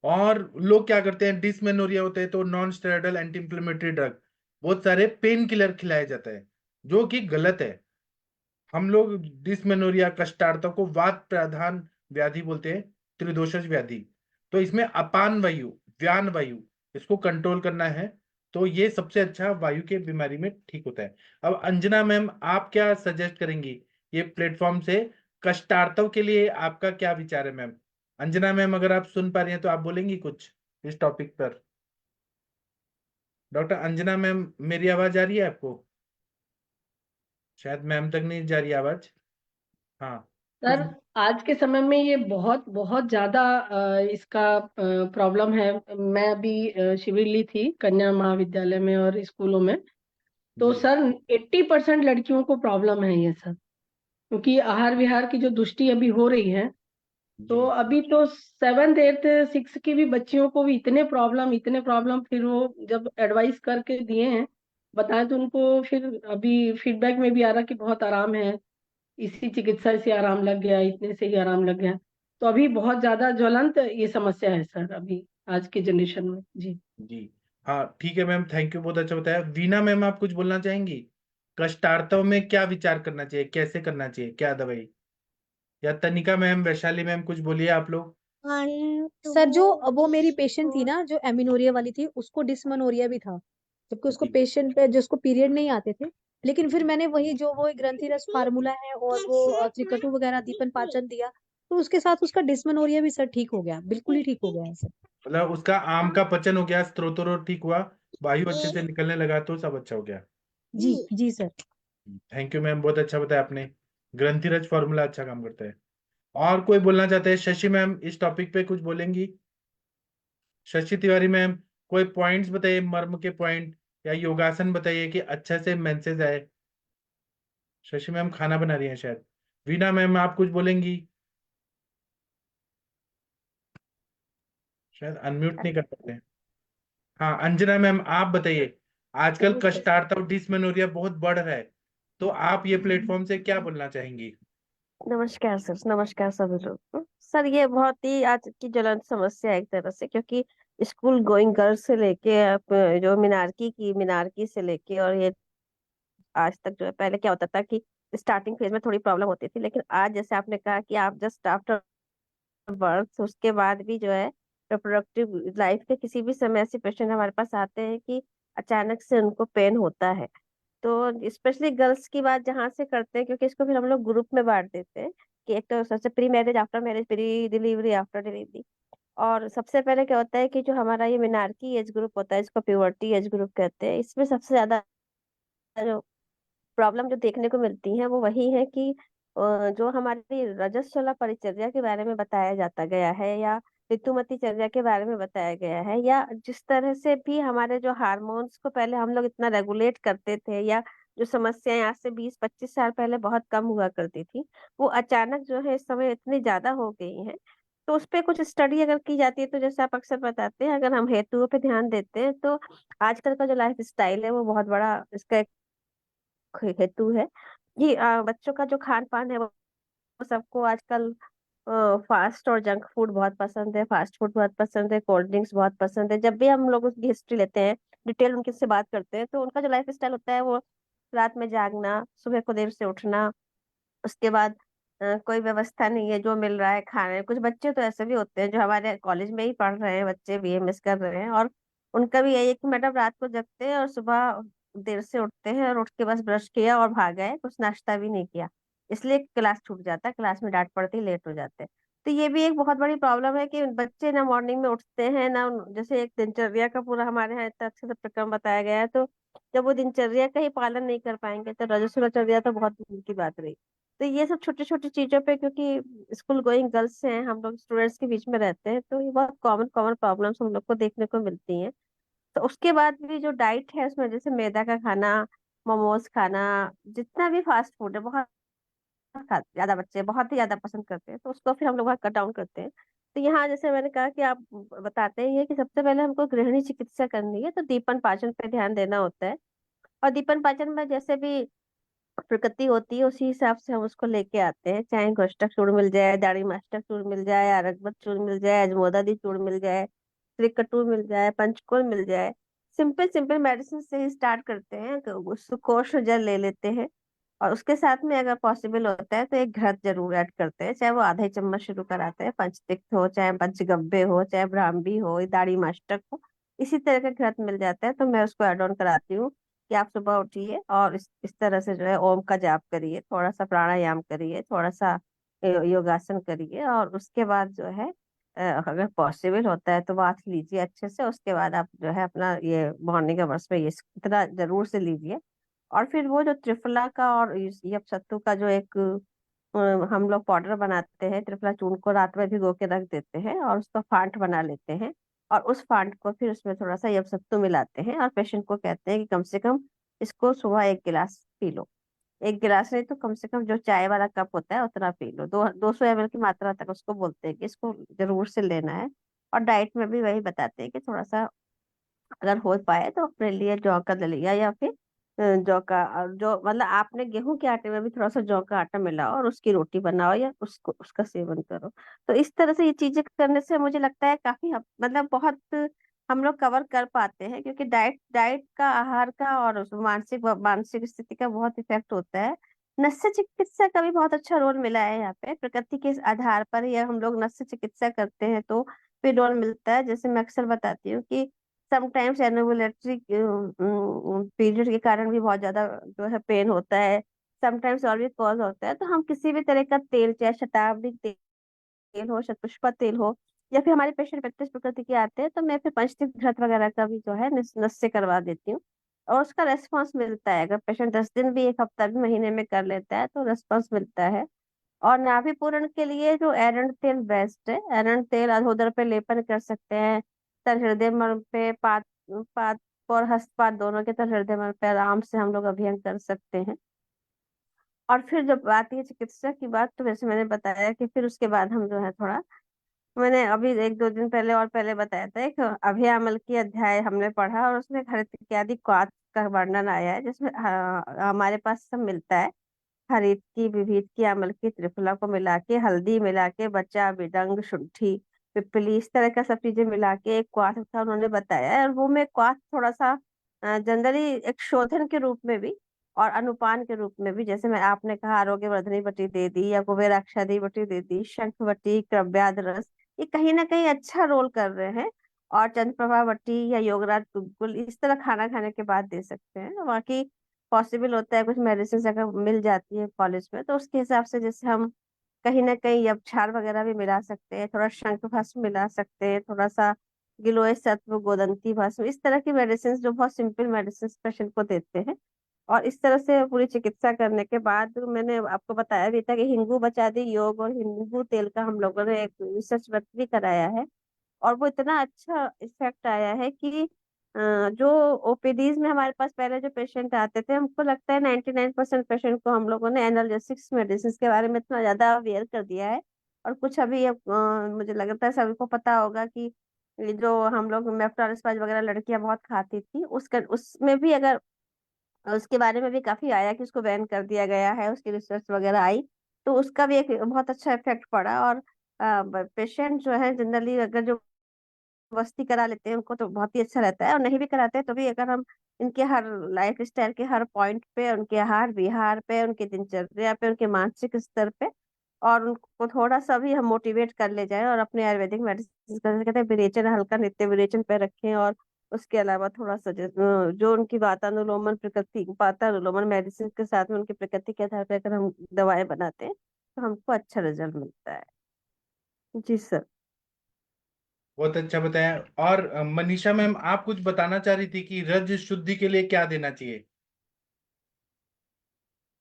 और लोग क्या करते हैं, डिसमेनोरिया होते हैं तो non steroidal anti inflammatory drug, बहुत सारे पेन किलर खिलाया जाता है, जो कि गलत है। हम लोग डिसमेनोरिया, कष्टार्थ को वात प्रधान व्याधि बोलते हैं, त्रिदोषज व्याधि। तो इसमें अपान वायु, व्यान वायु, इसको कंट्रोल करना है, तो ये सबसे अच्छा वायु के बीमारी में ठीक होता है। अब अंजना मैम आप क्या सजेस्ट करेंगी ये प्लेटफॉर्म से? कष्टार्थव के लिए आपका क्या विचार है मैम? अंजना मैम अगर आप सुन पा रही हैं तो आप बोलेंगी कुछ इस टॉपिक पर? डॉक्टर अंजना मैम मेरी आवाज आ रही है आपको? शायद मैम तक नहीं जा रही आवाज। हाँ कुछ। सर आज के समय में ये बहुत बहुत ज्यादा इसका प्रॉब्लम है। मैं अभी शिविर ली थी कन्या महाविद्यालय में और स्कूलों में, तो जी सर 80% लड़कियों को प्रॉब्लम है ये सब, क्योंकि आहार विहार की जो दुष्टि अभी हो रही है, तो जी अभी तो 7th 8th 6th की भी बच्चियों को भी इतने प्रॉब्लम, फिर वो जब एडवाइस करके दिए हैं, बताएं तो उनको फिर अभी फीडबैक में भी आ रहा कि बहुत आराम है, इसी चिकित्सा से आराम लग गया, इतने से ही आराम लग गया। तो अभी बहुत ज्यादा ज्वलंत ये समस्या है सर अभी आज के जनरेशन में। जी जी। हाँ ठीक है मैम, थैंक यू, बहुत अच्छा बताया। वीना मैम आप कुछ बोलना चाहेंगी? कष्टार्तव में क्या विचार करना चाहिए, कैसे करना चाहिए, क्या दवाई? या तनिका मैम, वैशाली मैम, कुछ बोलिए आप लोग। सर जो वो मेरी पेशेंट थी ना जो एमिनोरिया वाली थी, उसको डिसमेनोरिया भी था, जबकि उसको जी पेशेंट पे जिसको पीरियड नहीं आते थे। लेकिन फिर मैंने वही जो वो ग्रंथि रस फार्मूला है और वो त्रिकटु वगैरह दीपन पाचन दिया, तो उसके साथ उसका डिसमेनोरिया भी सर ठीक हो गया, बिल्कुल ही ठीक हो गया है सर। मतलब उसका आम का पचन हो गया, स्त्रोत्र ठीक हुआ, वायु अच्छे से निकलने लगा, तो सब अच्छा हो गया। जी जी सर। थैंक यू मैम, बहुत अच्छा बताया आपने। ग्रंथिरज फॉर्मूला अच्छा काम करता है। और कोई बोलना चाहते हैं? शशि मैम इस टॉपिक पे कुछ बोलेंगी? शशि तिवारी मैम, कोई पॉइंट्स बताइए, मर्म के पॉइंट, या योगासन बताइए कि अच्छे से मेंसेस आए। शशि मैम खाना बना रही हैं शायद। वीना मैम आप कुछ बोलेंगी? शायद अनम्यूट नहीं कर सकते हैं। हाँ अंजना मैम आप बताइए। आजकल कष्टार्थ और डिसमेनोरिया बहुत बढ़ रहा है, तो आप ये प्लेटफॉर्म से क्या बोलना चाहेंगी? नमस्कार सर, नमस्कार सभी लोग। सर ये बहुत ही आज की ज्वलंत समस्या है एक तरह से, क्योंकि स्कूल गोइंग गर्ल्स से लेके आप जो मिनारकी से लेके और ये आज तक जो है, पहले क्या होता था कि स्टार्टिंग फेज में थोड़ी प्रॉब्लम होती थी, लेकिन आज जैसे आपने कहा कि आप जस्ट आफ्टर बर्थ उसके बाद भी जो है रिप्रोडक्टिव लाइफ के किसी भी समय ऐसे पेशेंट हमारे पास आते हैं कि अचानक से उनको पेन होता है। तो स्पेशली गर्ल्स की बात जहाँ से करते हैं, क्योंकि इसको फिर हम लोग ग्रुप में बांट देते हैं कि एक तो सबसे pre marriage, after marriage, pre delivery, after delivery. और सबसे पहले क्या होता है कि जो हमारा ये मिनारकी एज ग्रुप होता है, इसको प्यूबर्टी एज ग्रुप कहते हैं, इसमें सबसे ज्यादा जो प्रॉब्लम जो देखने को मिलती है वो वही है कि जो हमारी रजस्वला परिचर्या के बारे में बताया जाता गया है, या ऋतुमती चर्या के बारे में बताया गया है, या जिस तरह से भी हमारे जो हार्मोन्स को पहले हम लोग इतना रेगुलेट करते थे, या जो समस्याएं आज से 20-25 साल पहले बहुत कम हुआ करती थी, वो अचानक जो है इस समय इतनी ज्यादा हो गई हैं। तो उस पे कुछ स्टडी अगर की जाती है, तो जैसे आप अक्सर बताते हैं, अगर हम हेतुओं पे ध्यान देते हैं, तो आजकल का जो लाइफ स्टाइल है वो बहुत बड़ा इसका हेतु है कि बच्चों का जो खान पान है वो सबको आजकल फास्ट और जंक फूड बहुत पसंद है, फास्ट फूड बहुत पसंद है, कोल्ड ड्रिंक्स बहुत पसंद है। जब भी हम लोग उसकी हिस्ट्री लेते हैं, डिटेल उनके से बात करते हैं, तो उनका जो लाइफ स्टाइल होता है वो रात में जागना, सुबह को देर से उठना, उसके बाद कोई व्यवस्था नहीं है जो मिल रहा है खाने। कुछ बच्चे तो ऐसे भी होते हैं जो हमारे कॉलेज में ही पढ़ रहे हैं, बच्चे बीएमएस कर रहे हैं, और उनका भी यही है कि मैडम रात को जगते हैं और सुबह देर से उठते हैं, और उठ के बस ब्रश किया और भाग गए, कुछ नाश्ता भी नहीं किया, इसलिए क्लास छूट जाता है, क्लास में डांट पड़ती, लेट हो जाते हैं। तो ये भी एक बहुत बड़ी प्रॉब्लम है कि बच्चे ना मॉर्निंग में उठते हैं ना जैसे एक दिनचर्या का पूरा हमारे यहाँ इतना अच्छे से प्रक्रम बताया गया है, तो जब वो दिनचर्या का ही पालन नहीं कर पाएंगे तो रजस्वला तो बहुत दूर की बात रही। तो ये सब छोटी छोटी चीजों पे, क्योंकि स्कूल गोइंग गर्ल्स हैं, हम लोग स्टूडेंट्स के बीच में रहते हैं, तो ये बहुत कॉमन कॉमन प्रॉब्लम्स हम लोग को देखने को मिलती हैं। तो उसके बाद भी जो डाइट है उसमें जैसे मैदा का खाना, मोमोज खाना, जितना भी फास्ट फूड है, बहुत ज्यादा बच्चे बहुत ही ज्यादा पसंद करते हैं, तो उसको फिर हम लोग कट डाउन करते हैं। तो यहाँ जैसे मैंने कहा कि आप बताते हैं कि सबसे पहले हमको गृहिणी चिकित्सा करनी है, तो दीपन पाचन पे ध्यान देना होता है। और दीपन पाचन में जैसे भी प्रकृति होती है उसी हिसाब से हम उसको लेके आते हैं, चाहे गोष्टक चूर्ण मिल जाए, दाढ़ी मास्टक चूर्ण मिल जाए, अरगबत चूर्ण मिल जाए, अजमोदादी चूर्ण मिल जाए, त्रिकटु मिल जाए, पंचकोल मिल जाए। सिंपल सिंपल मेडिसिन से ही स्टार्ट करते हैं, सुकोष जल ले लेते हैं, और उसके साथ में अगर पॉसिबल होता है तो एक घृत जरूर ऐड करते हैं, चाहे वो आधा ही चम्मच शुरू कराते हैं, पंचतिक्त हो, चाहे पंचगव्य हो, चाहे ब्राह्मी हो, दाढ़ी मास्टक हो, इसी तरह का घृत मिल जाता है, तो मैं उसको ऐड ऑन कराती हूँ कि आप सुबह उठिए और इस तरह से जो है ओम का जाप करिए, थोड़ा सा प्राणायाम करिए, थोड़ा सा योगासन करिए, और उसके बाद जो है अगर पॉसिबल होता है तो बाथ लीजिए अच्छे से। उसके बाद आप जो है अपना ये मॉर्निंग आवर्स में ये इतना जरूर से लीजिए। और फिर वो जो त्रिफला का और यप सत्तू का जो एक हम लोग पाउडर बनाते हैं, त्रिफला चूर्ण को रात में भिगो के रख देते हैं और उसका फांट बना लेते हैं, और उस फांट को फिर उसमें थोड़ा सा यप सत्तू मिलाते हैं और पेशेंट को कहते हैं कि कम से कम इसको सुबह 1 गिलास पी लो। 1 गिलास नहीं तो कम से कम जो चाय वाला कप होता है उतना पी लो, 200 ml की मात्रा तक उसको बोलते हैं कि इसको जरूर से लेना है। और डाइट में भी वही बताते हैं कि थोड़ा सा अगर हो पाए तो अपने लिए जौ का दलिया या फिर जौ का जो मतलब आपने गेहूं के आटे में भी थोड़ा सा जौ का आटा मिलाओ और उसकी रोटी बनाओ या उसको उसका सेवन करो। तो इस तरह से ये चीजें करने से मुझे लगता है काफी मतलब बहुत हम लोग कवर कर पाते हैं, क्योंकि डाइट डाइट का, आहार का और मानसिक मानसिक स्थिति का बहुत इफेक्ट होता है। नस्य चिकित्सा का भी बहुत अच्छा रोल मिला है यहाँ पे, प्रकृति के आधार पर या हम लोग नस्य चिकित्सा करते हैं तो भी रोल मिलता है। जैसे मैं अक्सर बताती हूँ कि समटाइम्स एनोवुलेटरी पीरियड के कारण भी बहुत ज्यादा जो है पेन होता है, समटाइम्स और भी कॉज होता है। तो हम किसी भी तरह का तेल, चाहे शतावरी तेल हो, शतपुष्पा तेल हो, या फिर हमारे पेशेंट 32 प्रकृति के आते हैं तो मैं फिर पंचतीर्थ घृत वगैरह का भी जो है नस्य करवा देती हूँ, और उसका रेस्पॉन्स मिलता है। अगर पेशेंट 10 दिन भी, 1 हफ्ता भी, महीने में कर लेता है तो रेस्पॉन्स मिलता है। और नाभि पूरण के लिए जो एरंड तेल बेस्ट है, एरंड तेल अधोदर पे लेपन कर सकते हैं, तर हृदय मर्म पे, पाद पाद और हस्तपाद दोनों के तर हृदय मर्म पे आराम से हम लोग अभियंग कर सकते हैं। और फिर जब आती है चिकित्सा की बात, तो वैसे मैंने बताया कि फिर उसके बाद हम जो है थोड़ा, मैंने अभी 1-2 दिन पहले और पहले बताया था, एक अभ्यामल की अध्याय हमने पढ़ा और उसमें हरित इत्यादि क्वाथ का वर्णन आया है, जिसमें हमारे पास सब मिलता है। हरित की, विविध की, अमल की, त्रिफला को मिला के, हल्दी मिला के, बच्चा, बिडंग, शुंठी, पिपली, इस तरह का सब चीजें मिला के एक क्वाथ का उन्होंने बताया है। और वो मैं क्वाथ थोड़ा सा जनरली एक शोधन के रूप में भी और अनुपान के रूप में भी, जैसे मैं आपने कहा आरोग्य वर्धनी बटी दे दी या कुबेराक्षादी बटी दे दी, शंख बटी, क्रव्याद रस, ये कहीं ना कहीं अच्छा रोल कर रहे हैं। और चंद्रप्रभा बटी या योगराज गुलगुल इस तरह खाना खाने के बाद दे सकते हैं। बाकी पॉसिबल होता है कुछ मेडिसिन अगर मिल जाती है कॉलेज में तो उसके हिसाब से जैसे हम कहीं ना कहीं यक्षार वगैरह भी मिला सकते हैं, थोड़ा शंख भस्म मिला सकते हैं, थोड़ा सा गिलोय सत्व, गोदंती भस्म, इस तरह की मेडिसिन जो बहुत सिंपल मेडिसिन पेशेंट को देते हैं। और इस तरह से पूरी चिकित्सा करने के बाद मैंने आपको बताया भी था कि हिंगू बचादी योग और हिंगू तेल का हम लोगों ने एक रिसर्च वर्क भी कराया है, और वो इतना अच्छा इफेक्ट आया है कि जो ओपीडीज में हमारे पास पहले जो पेशेंट आते थे, हमको लगता है 99% पेशेंट को हम लोगों ने एनाल्जेसिक्स मेडिसिन के बारे में इतना ज्यादा अवेयर कर दिया है। और कुछ अभी अब मुझे लगता है सभी को पता होगा कि ये जो हम लोग मेफ्टालिस्पाज वगैरह लड़कियां बहुत खाती थी, उसमें भी अगर उसके बारे में भी काफी आया कि उसको बैन कर दिया गया है, उसकी रिसर्च वगैरह आई, तो उसका भी एक बहुत अच्छा इफेक्ट पड़ा। और पेशेंट जो है जनरली अगर जो वस्ती करा लेते हैं उनको तो बहुत ही अच्छा रहता है, और नहीं भी कराते हैं तो भी अगर हम इनके हर लाइफ स्टाइल के हर पॉइंट पे, उनके आहार विहार पे, उनकी दिनचर्या पे, उनके मानसिक स्तर पे, और उनको थोड़ा सा भी हम मोटिवेट कर ले जाए और अपने आयुर्वेदिक मेडिसिन कहते हैं विरेचन, हल्का नित्य विरेचन पे रखें, और उसके अलावा थोड़ा सा जो उनकी वातानुलोमन प्रकृति वातानुलोमन मेडिसिन के साथ में उनकी प्रकृति के आधार पर अगर हम दवाएं बनाते हैं तो हमको अच्छा रिजल्ट मिलता है। जी सर। बहुत अच्छा बताया। और मनीषा मैम, आप कुछ बताना चाह रही थी कि रज शुद्धि के लिए क्या देना चाहिए?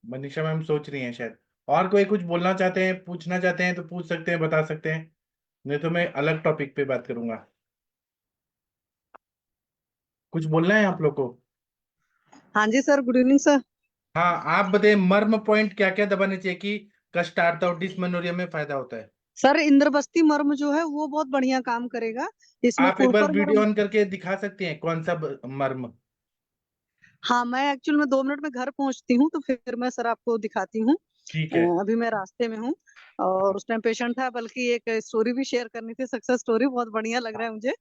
मनीषा मैम सोच रही हैं शायद। और कोई कुछ बोलना चाहते हैं, पूछना चाहते हैं तो पूछ सकते हैं, बता सकते हैं, नहीं तो मैं अलग टॉपिक पे बात करूंगा। कुछ बोलना है आप लोग को? हाँ जी सर, गुड इवनिंग सर। हाँ, आप बताइए मर्म पॉइंट क्या क्या दबाने चाहिए कि कष्टार्थ और डिस्मेनोरिया में फायदा होता है। सर इंद्रबस्ती मर्म जो है वो बहुत बढ़िया काम करेगा। इसमें आप एक बार कुरपर वीडियो मर्म। ऑन करके दिखा सकते हैं कौन सा मर्म? हाँ, मैं एक्चुअल में 2 मिनट में घर पहुंचती हूँ तो फिर मैं सर आपको दिखाती हूँ। ठीक है। अभी मैं रास्ते में हूँ और उस टाइम पेशेंट था, बल्कि एक स्टोरी भी शेयर करनी थी, सक्सेस स्टोरी, बहुत बढ़िया लग रहा है मुझे।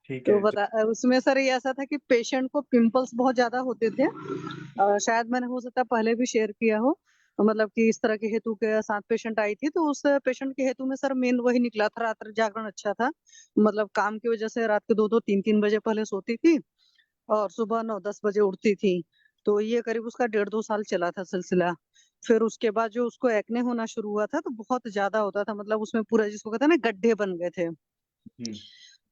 ठीक तो है। बता, उसमें सर ये ऐसा था कि पेशेंट को पिंपल्स बहुत ज्यादा होते थे। शायद मैंने हो सकता है पहले भी शेयर किया हो, मतलब कि इस तरह के हेतु के साथ पेशेंट आई थी, तो उस पेशेंट के हेतु में सर मेन वही निकला था, रात्रि जागरण अच्छा था, मतलब काम की वजह से रात के 2-2, 3-3 बजे पहले सोती थी और सुबह 9-10 बजे उठती थी। तो ये करीब उसका 1.5-2 साल चला था सिलसिला। फिर उसके बाद जो उसको एक्ने होना शुरू हुआ था तो बहुत ज्यादा होता था, मतलब उसमें पूरा जिसको कहते हैं ना गड्ढे बन गए थे। जी।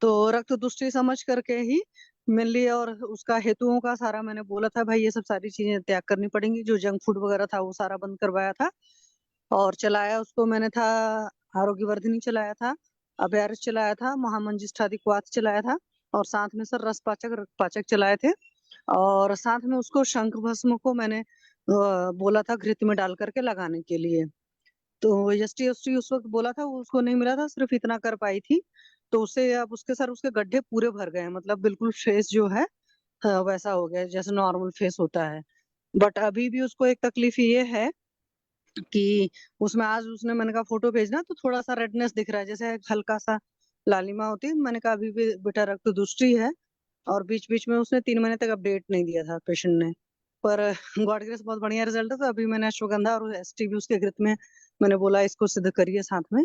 तो रक्त दृष्टि समझ करके ही मेनली, और उसका हेतुओं का सारा मैंने बोला था भाई ये सब सारी चीजें त्याग करनी पड़ेंगी, जो जंक फूड वगैरह था वो सारा बंद करवाया था। और चलाया उसको मैंने था, आरोग्य वर्धिनी चलाया था, अभ्यारस चलाया था, महामंजिष्ठादि क्वाथ चलाया था, और साथ में सर रस पाचक रक्त पाचक चलाए थे। और साथ में उसको शंख भस्म को मैंने बोला था घृत में डाल करके लगाने के लिए। तो एसटी एसटी उस वक्त बोला था, वो उसको नहीं मिला था, सिर्फ इतना कर पाई थी। तो उससे अब उसके सर उसके गड्ढे पूरे भर गए हैं, मतलब बिल्कुल फेस जो है वैसा हो गया है, जैसे नॉर्मल फेस होता है। बट अभी भी उसको एक तकलीफ ये है कि उसमें आज उसने, मैंने कहा फोटो भेजना, तो थोड़ा सा रेडनेस दिख रहा है, जैसे हल्का सा लालिमा होती है। मैंने कहा अभी भी बेटा रक्त दृष्टि है। और बीच बीच में उसने 3 महीने तक अपडेट नहीं दिया था पेशेंट ने, पर गॉड ग्रेस बहुत बढ़िया रिजल्ट है। तो अभी मैंने अश्वगंधा और एसटी भी उसके घृत में मैंने बोला इसको सिद्ध करिए साथ में,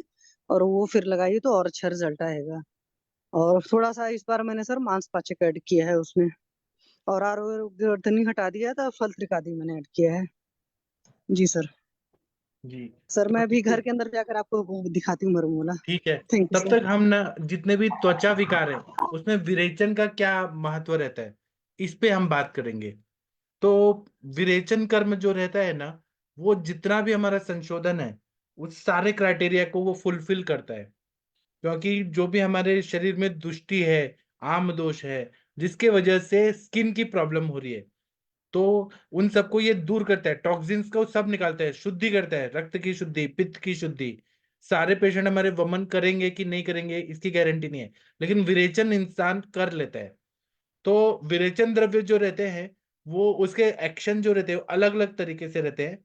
और वो फिर लगाइए तो और अच्छा रिजल्ट आएगा। और थोड़ा सा इस बार मैंने सर मांसपाचक ऐड किया है उसमें, और आरोग्यवर्धनी हटा दिया था, फल त्रिकादी मैंने ऐड किया है। जी सर। जी सर मैं तो अभी घर के अंदर जाकर आपको वो दिखाती हूँ मरूमोला। ठीक है। थैंक यू तब सर। तक हम ना जितने भी त्वचा विकार है उसमें विरेचन का क्या महत्व रहता है इस पे हम बात करेंगे। तो विरेचन कर्म जो रहता है ना, वो जितना भी हमारा संशोधन है उस सारे क्राइटेरिया को वो फुलफिल करता है। क्योंकि जो भी हमारे शरीर में दुष्टि है, आम दोष है, जिसके वजह से स्किन की प्रॉब्लम हो रही है, तो उन सबको ये दूर करता है, टॉक्सिन्स को सब निकालता है, शुद्धि करता है, रक्त की शुद्धि, पित्त की शुद्धि। सारे पेशेंट हमारे वमन करेंगे कि नहीं करेंगे इसकी गारंटी नहीं है, लेकिन विरेचन इंसान कर लेता है। तो विरेचन द्रव्य जो रहते हैं वो उसके एक्शन जो रहते हैं अलग अलग तरीके से रहते हैं।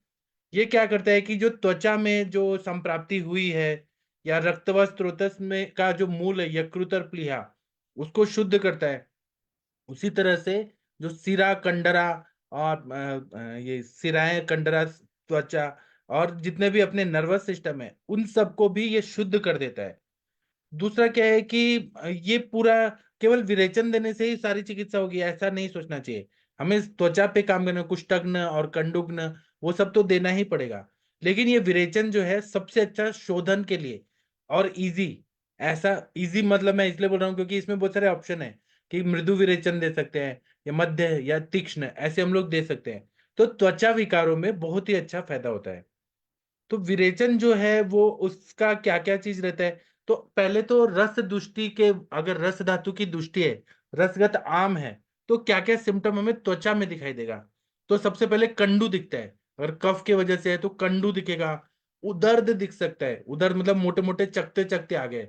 ये क्या करता है कि जो त्वचा में जो संप्राप्ति हुई है या रक्तवा स्रोतस में का जो मूल है यकृत और प्लीहा, उसको शुद्ध करता है। उसी तरह से जो सिरा कंडरा और ये सिराएं कंडरा त्वचा और जितने भी अपने नर्वस सिस्टम है उन सबको भी ये शुद्ध कर देता है। दूसरा क्या है कि ये पूरा केवल विरेचन देने से ही सारी चिकित्सा होगी ऐसा नहीं सोचना चाहिए। हमें त्वचा पे काम करना, कुष्ठग्न और कंडुग्न वो सब तो देना ही पड़ेगा। लेकिन ये विरेचन जो है सबसे अच्छा शोधन के लिए और इजी, ऐसा इजी मतलब मैं इसलिए बोल रहा हूँ क्योंकि इसमें बहुत सारे ऑप्शन है कि मृदु विरेचन दे सकते हैं या मध्य या तीक्ष्ण, ऐसे हम लोग दे सकते हैं। तो त्वचा विकारों में बहुत ही अच्छा फायदा होता है। तो विरेचन जो है वो उसका क्या क्या चीज रहता है। तो पहले तो रस दुष्टि के, अगर रस धातु की दुष्टि है, रसगत आम है, तो क्या क्या सिम्टम हमें त्वचा में दिखाई देगा। तो सबसे पहले कंडू दिखता है, अगर कफ के वजह से है तो कंडू दिखेगा। उदर्द दिख सकता है, उदर्द मतलब मोटे मोटे चकते चकते आ गए।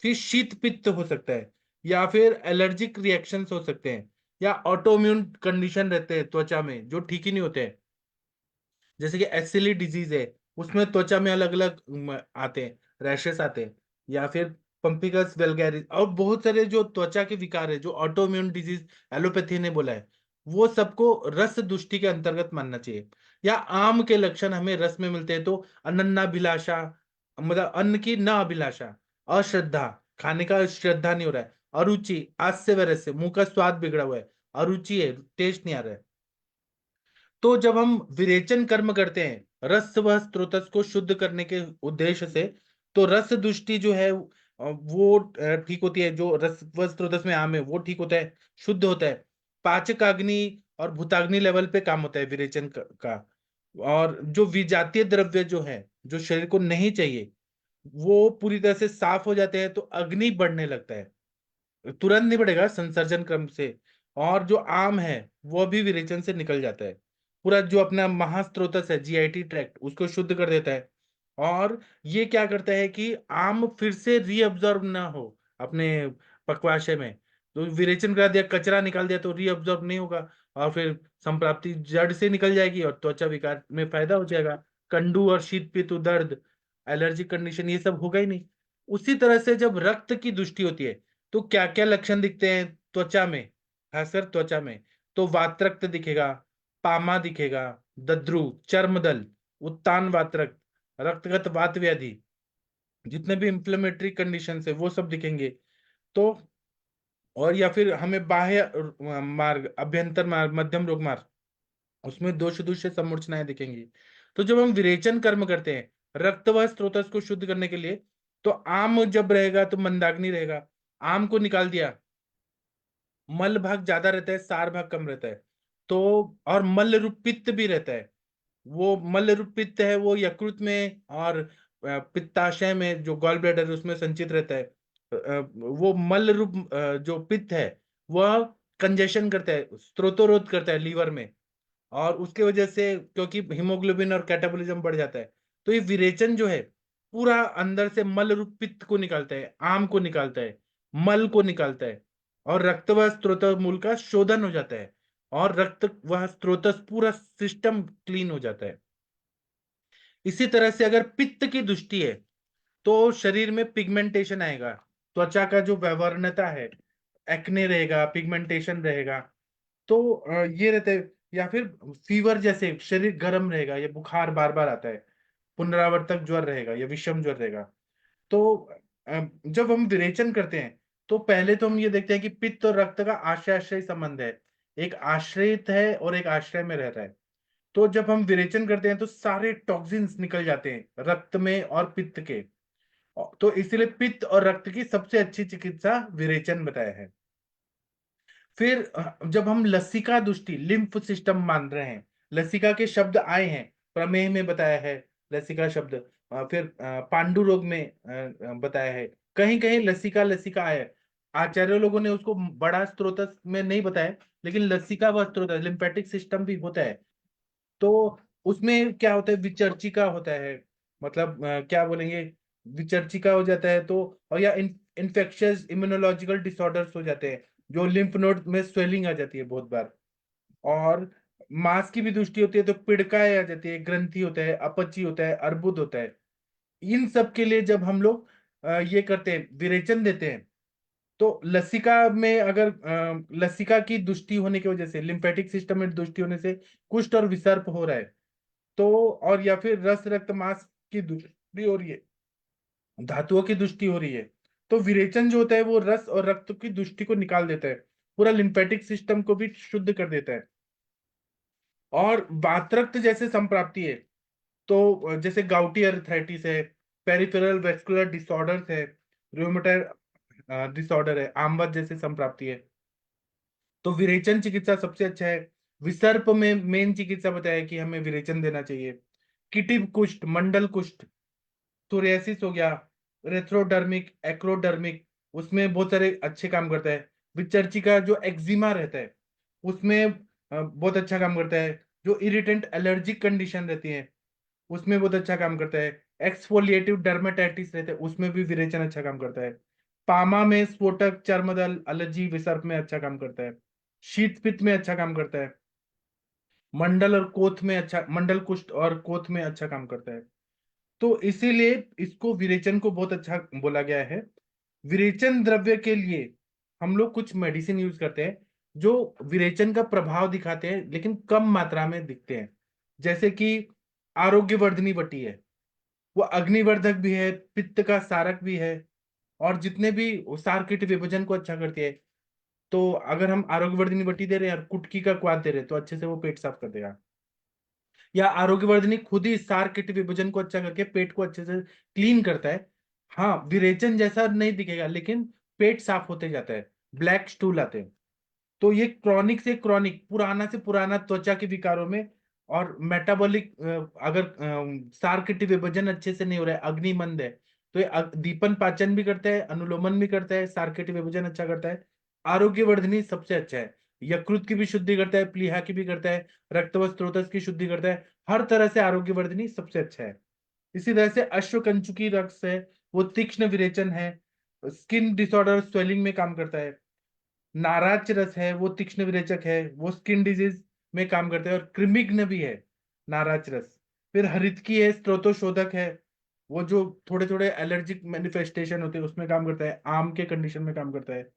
फिर शीत पित्त हो सकता है, या फिर एलर्जिक रिएक्शंस हो सकते हैं, या ऑटोइम्यून कंडीशन रहते हैं त्वचा में जो ठीक ही नहीं होते हैं, जैसे कि एसिली डिजीज है, उसमें त्वचा में अलग अलग आते हैं, रैशेस आते हैं, या फिर पंपिकस वेलगैरिस और बहुत सारे जो त्वचा के विकार है जो ऑटोइम्यून डिजीज एलोपैथी ने बोला है, वो सबको रस दुष्टि के अंतर्गत मानना चाहिए। या आम के लक्षण हमें रस में मिलते हैं, तो अनन्नाभिलाषा मतलब अन्न की न अभिलाषा, अश्रद्धा, खाने का श्रद्धा नहीं हो रहा है, अरुचि, आज से वरस से मुंह का स्वाद बिगड़ा हुआ है, अरुचि है, टेस्ट नहीं आ रहा है। तो जब हम विरेचन कर्म करते हैं रस व स्रोतस को शुद्ध करने के उद्देश्य से, तो रस दुष्टि जो है वो ठीक होती है, जो रस व स्रोतस में आम है वो ठीक होता है, शुद्ध होता है। पाचकाग्नि और भूताग्नि लेवल पे काम होता है विरेचन का। और जो विजातीय द्रव्य जो है जो शरीर को नहीं चाहिए वो पूरी तरह से साफ हो जाते हैं, तो अग्नि बढ़ने लगता है। तुरंत नहीं बढ़ेगा संसर्जन क्रम से, और जो आम है वो भी विरेचन से निकल जाता है। पूरा जो अपना महास्त्रोतस है जीआईटी ट्रैक्ट उसको शुद्ध कर देता है। और ये क्या करता है कि आम फिर से रीअब्जॉर्ब ना हो अपने पक्वाशय में। तो विरेचन करा दिया, कचरा निकाल दिया, तो रीअब्जॉर्ब नहीं होगा, और फिर संप्राप्ति जड़ से निकल जाएगी और त्वचा विकार में फायदा हो जाएगा। कंडू और शीत पित्त दर्द, एलर्जी कंडीशन ये सब होगा ही नहीं। उसी तरह से जब रक्त की दुष्टि होती है तो क्या क्या लक्षण दिखते हैं त्वचा में, खासकर त्वचा में। तो वात्रक्त दिखेगा, पामा दिखेगा, दद्रु, चर्मदल, उत्तान वात्रक, रक्तगत वात व्याधि, जितने भी इंफ्लेमेटरी कंडीशन है वो सब दिखेंगे। तो और या फिर हमें बाह्य मार्ग, अभ्यंतर मार्ग, मध्यम रोग मार्ग, उसमें दोष दूष्य समूर्छनाएं दिखेंगी। तो जब हम विरेचन कर्म करते हैं रक्त व स्रोतस को शुद्ध करने के लिए, तो आम जब रहेगा तो मंदाग्नि रहेगा, आम को निकाल दिया, मल भाग ज्यादा रहता है, सार भाग कम रहता है। तो और मल रूप पित्त भी रहता है। वो मल रूप पित्त है, वो यकृत में और पित्ताशय में जो गॉल ब्लैडर है उसमें संचित रहता है। वो मल रूप जो पित्त है वह कंजेशन करता है, स्त्रोतोरोध करता है लीवर में, और उसके वजह से क्योंकि हीमोग्लोबिन और कैटाबॉलिज्म बढ़ जाता है, तो ये विरेचन जो है पूरा अंदर से मल रूप पित्त को निकालता है, आम को निकालता है, मल को निकालता है, और रक्त व स्त्रोत मूल का शोधन हो जाता है, और रक्त वह स्त्रोत पूरा सिस्टम क्लीन हो जाता है। इसी तरह से अगर पित्त की दृष्टि है तो शरीर में पिगमेंटेशन आएगा, त्वचा का जो व्यवहार्यता है, एक्ने रहेगा, पिगमेंटेशन रहेगा। तो ये रहता है। या फिर फीवर, जैसे शरीर गर्म रहेगा या बुखार बार बार आता है, पुनरावर्तक ज्वर रहेगा या विषम ज्वर रहेगा। तो जब हम विरेचन करते हैं तो पहले तो हम ये देखते हैं कि पित्त और रक्त का आश्रय आश्रय संबंध है, एक आश्रित है और एक आश्रय में रहता है। तो जब हम विरेचन करते हैं तो सारे टॉक्सिन्स निकल जाते हैं रक्त में और पित्त के। तो इसीलिए पित्त और रक्त की सबसे अच्छी चिकित्सा विरेचन बताया है। फिर जब हम लसिका दुष्टि, लिम्फ सिस्टम मान रहे हैं, लसिका के शब्द आए हैं, प्रमेह में बताया है लसिका शब्द, फिर पांडु रोग में बताया है, कहीं कहीं लसिका लसिका आया है। आचार्य लोगों ने उसको बड़ा स्त्रोत में नहीं बताया, लेकिन लसिका वह स्त्रोत, लिम्फेटिक सिस्टम भी होता है। तो उसमें क्या होता है, विचर्चिका होता है, मतलब क्या बोलेंगे, विचर्चिका हो जाता है। तो और या इन्फेक्शियस इम्यूनोलॉजिकल डिसऑर्डर्स हो जाते हैं, जो लिम्फ नोड में स्वेलिंग आ जाती है बहुत बार। और मांस की भी दृष्टि होती है तो पिड़काएं आ जाती है, ग्रंथि होता है, अपची होता है, अर्बुद होता है। इन सब के लिए जब हम लोग ये करते हैं, विरेचन देते हैं, तो लसिका में अगर लसिका की दुष्टि होने की वजह से, लिम्फेटिक सिस्टम में दुष्टि होने से कुष्ठ और विसर्प हो रहा है, तो और या फिर रस रक्त मांस की दुष्टि हो रही है, धातुओं की दुष्टि हो रही है, तो विरेचन जो होता है वो रस और रक्त की दुष्टि को निकाल देता है, पूरा लिम्फेटिक सिस्टम को भी शुद्ध कर देता है। और वातरक्त जैसे संप्राप्ति है, तो जैसे गाउटी अर्थराइटिस है, पेरिफेरल वेस्कुलर डिसऑर्डर्स है, रूमेटॉइड डिसऑर्डर है, आमवत जैसे संप्राप्ति है, तो विरेचन चिकित्सा सबसे अच्छा है। विसर्प में मेन चिकित्सा बताया कि हमें विरेचन देना चाहिए। किटिव कुष्ठ, मंडल कुष्ठ, सोरियासिस हो गया, रेथ्रोडर्मिक, एक्रोडर्मिक, उसमें बहुत सारे अच्छे काम करता है। विचर्चिका जो एक्जिमा रहता है उसमें बहुत अच्छा काम करता है। जो इरिटेंट एलर्जिक कंडीशन रहती है उसमें बहुत अच्छा काम करता है। एक्सफोलिएटिव डर्मेटाइटिस रहता है उसमें भी विरेचन अच्छा काम करता है। पामा में स्फोटक, चर्मदल, एलर्जी, विसर्प में अच्छा काम करता है। शीत पित्त में अच्छा काम करता है। मंडल और कोथ में अच्छा, मंडल कुष्ठ और कोथ में अच्छा काम करता है। तो इसीलिए इसको विरेचन को बहुत अच्छा बोला गया है। विरेचन द्रव्य के लिए हम लोग कुछ मेडिसिन यूज करते हैं जो विरेचन का प्रभाव दिखाते हैं लेकिन कम मात्रा में दिखते हैं। जैसे कि आरोग्यवर्धनी बटी है, वो अग्निवर्धक भी है, पित्त का सारक भी है, और जितने भी सार कीट विभाजन को अच्छा करती है। तो अगर हम आरोग्यवर्धनी बटी दे रहे हैं और कुटकी का क्वाथ दे रहे हैं तो अच्छे से वो पेट साफ कर देगा। या आरोग्यवर्धनी खुद ही सार कीट विभाजन को अच्छा करके पेट को अच्छे से क्लीन करता है। हाँ, विरेचन जैसा नहीं दिखेगा लेकिन पेट साफ होते जाता है, ब्लैक स्टूल आते हैं। तो ये क्रॉनिक से क्रॉनिक, पुराना से पुराना त्वचा के विकारों में, और मेटाबॉलिक, अगर सार कीट विभाजन अच्छे से नहीं हो रहा है, अग्निमंद है, तो ये दीपन पाचन भी करता है, अनुलोमन भी करता है, सार कीट विभाजन अच्छा करता है। आरोग्यवर्धनी सबसे अच्छा है, यकृत की भी शुद्धि करता है, प्लीहा की भी करता है, रक्त व स्त्रोतस की शुद्धि करता है, हर तरह से आरोग्यवर्धनी सबसे अच्छा है। इसी तरह से अश्वकंचुकी रक्त है, वो तीक्ष्ण विरेचन है, स्किन डिसऑर्डर, स्वेलिंग में काम करता है। नाराज रस है, वो तीक्ष्ण विरेचक है, वो स्किन डिजीज में काम करता है। और कृमिघ्न भी है नाराज रस। फिर हरितकी है, स्त्रोतोशोधक है, वो जो थोड़े थोड़े एलर्जिक मैनिफेस्टेशन होते हैं उसमें काम करता है, आम के कंडीशन में काम करता है।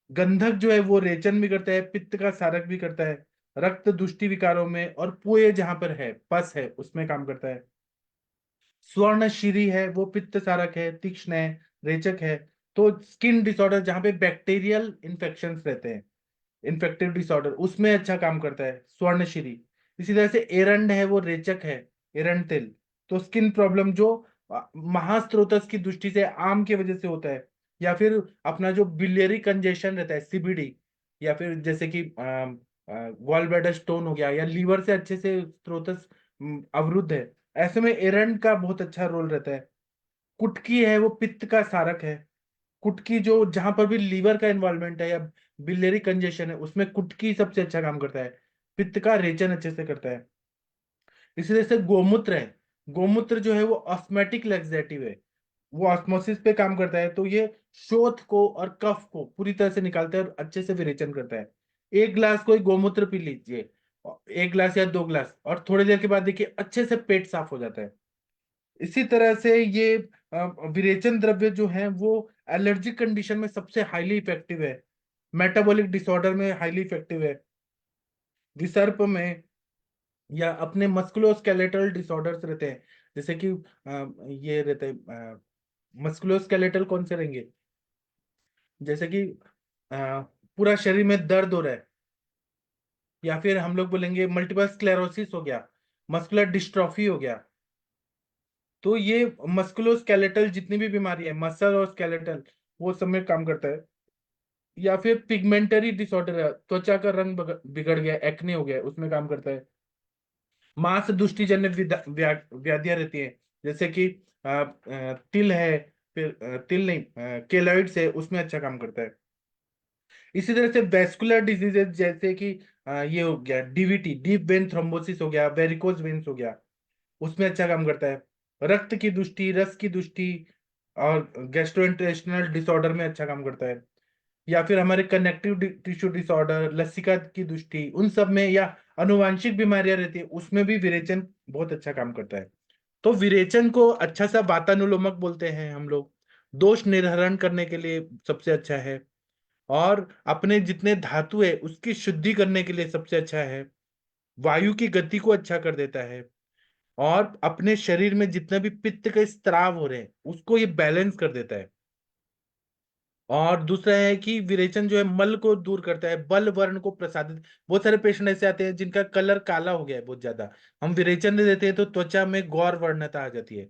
गंधक जो है वो रेचन भी करता है, पित्त का सारक भी करता है, रक्त दुष्टि विकारों में, और पुए जहां पर है, पस है, उसमें काम करता है। स्वर्णशिरी है, वो पित्त सारक है, तीक्ष्ण है, रेचक है। तो स्किन डिसऑर्डर जहां पे बैक्टीरियल इन्फेक्शंस रहते हैं, इन्फेक्टिव डिसऑर्डर, उसमें अच्छा काम करता है स्वर्णशिरी। इसी तरह से एरंड है, वो रेचक है, एरंड तेल। तो स्किन प्रॉब्लम जो महास्त्रोतस की दृष्टि से आम की वजह से होता है या फिर अपना जो बिलियरी कंजेशन रहता है, सीबीडी, या फिर जैसे कि गॉल ब्लैडर स्टोन हो गया, या लीवर से अच्छे से स्रोतस अवरुद्ध है, ऐसे में एरंड का बहुत अच्छा रोल रहता है। कुटकी है वो पित्त का सारक है। कुटकी जो जहां पर भी लीवर का इन्वॉल्वमेंट है या बिलियरी कंजेशन है, उसमें कुटकी सबसे अच्छा काम करता है, पित्त का रेचन अच्छे से करता है। इसी तरह से गोमूत्र है। गोमूत्र जो है वो ऑस्मेटिक लैक्सेटिव है, वो ऑस्मोसिस पे काम करता है, तो ये शोथ को और कफ को पूरी तरह से निकालता है और अच्छे से विरेचन करता है। एक गिलास कोई गोमूत्र पी लीजिए, एक गिलास या 2 गिलास, और थोड़ी देर के बाद देखिए अच्छे से पेट साफ हो जाता है। इसी तरह से ये विरेचन द्रव्य जो है वो एलर्जिक कंडीशन में सबसे हाईली इफेक्टिव है, मेटाबॉलिक डिसऑर्डर में हाईली इफेक्टिव है, विसर्प में, या अपने मस्कुलोस्केलेटल डिसऑर्डर्स रहते हैं, जैसे कि ये रहते हैं मस्कुलोस्केलेटल कौन से रहेंगे, जैसे कि पूरा शरीर में दर्द हो रहा है, या फिर हम लोग बोलेंगे मल्टीपल स्क्लेरोसिस हो गया, मस्कुलर डिस्ट्रॉफी हो गया। तो ये मस्कुलोस्केलेटल जितनी भी बीमारी है, मसल और स्केलेटल, वो सब में काम करता है। या फिर पिगमेंटरी डिसऑर्डर है, त्वचा का रंग बिगड़ गया, एक्ने हो गया, उसमें काम करता है। मांस दुष्टिजन्य व्याधियां रहती हैं, जैसे कि तिल है, फिर तिल नहीं, केलॉइड्स है, उसमें अच्छा काम करता है। इसी तरह से वेस्कुलर डिजीजेज जैसे कि ये हो गया डीवीटी, डीप वेन थ्रोम्बोसिस हो गया, वेरिकोज वेन्स हो गया, उसमें अच्छा काम करता है। रक्त की दुष्टि, रस की दुष्टि और गैस्ट्रोइंटेस्टिनल डिसऑर्डर में अच्छा काम करता है। या फिर हमारे कनेक्टिव टिश्यू डिसऑर्डर, लसिका की दुष्टि, उन सब में, या आनुवांशिक बीमारियां रहती है, उसमें भी विरेचन बहुत अच्छा काम करता है। तो विरेचन को अच्छा सा वातानुलोमक बोलते हैं हम लोग, दोष निर्हरण करने के लिए सबसे अच्छा है, और अपने जितने धातु है उसकी शुद्धि करने के लिए सबसे अच्छा है, वायु की गति को अच्छा कर देता है, और अपने शरीर में जितने भी पित्त के स्त्राव हो रहे हैं उसको ये बैलेंस कर देता है। और दूसरा है कि विरेचन जो है मल को दूर करता है, बल वर्ण को प्रसादित। बहुत सारे पेशेंट ऐसे आते हैं जिनका कलर काला हो गया है बहुत ज्यादा, हम विरेचन दे देते हैं तो त्वचा में गौर वर्णता आ जाती है,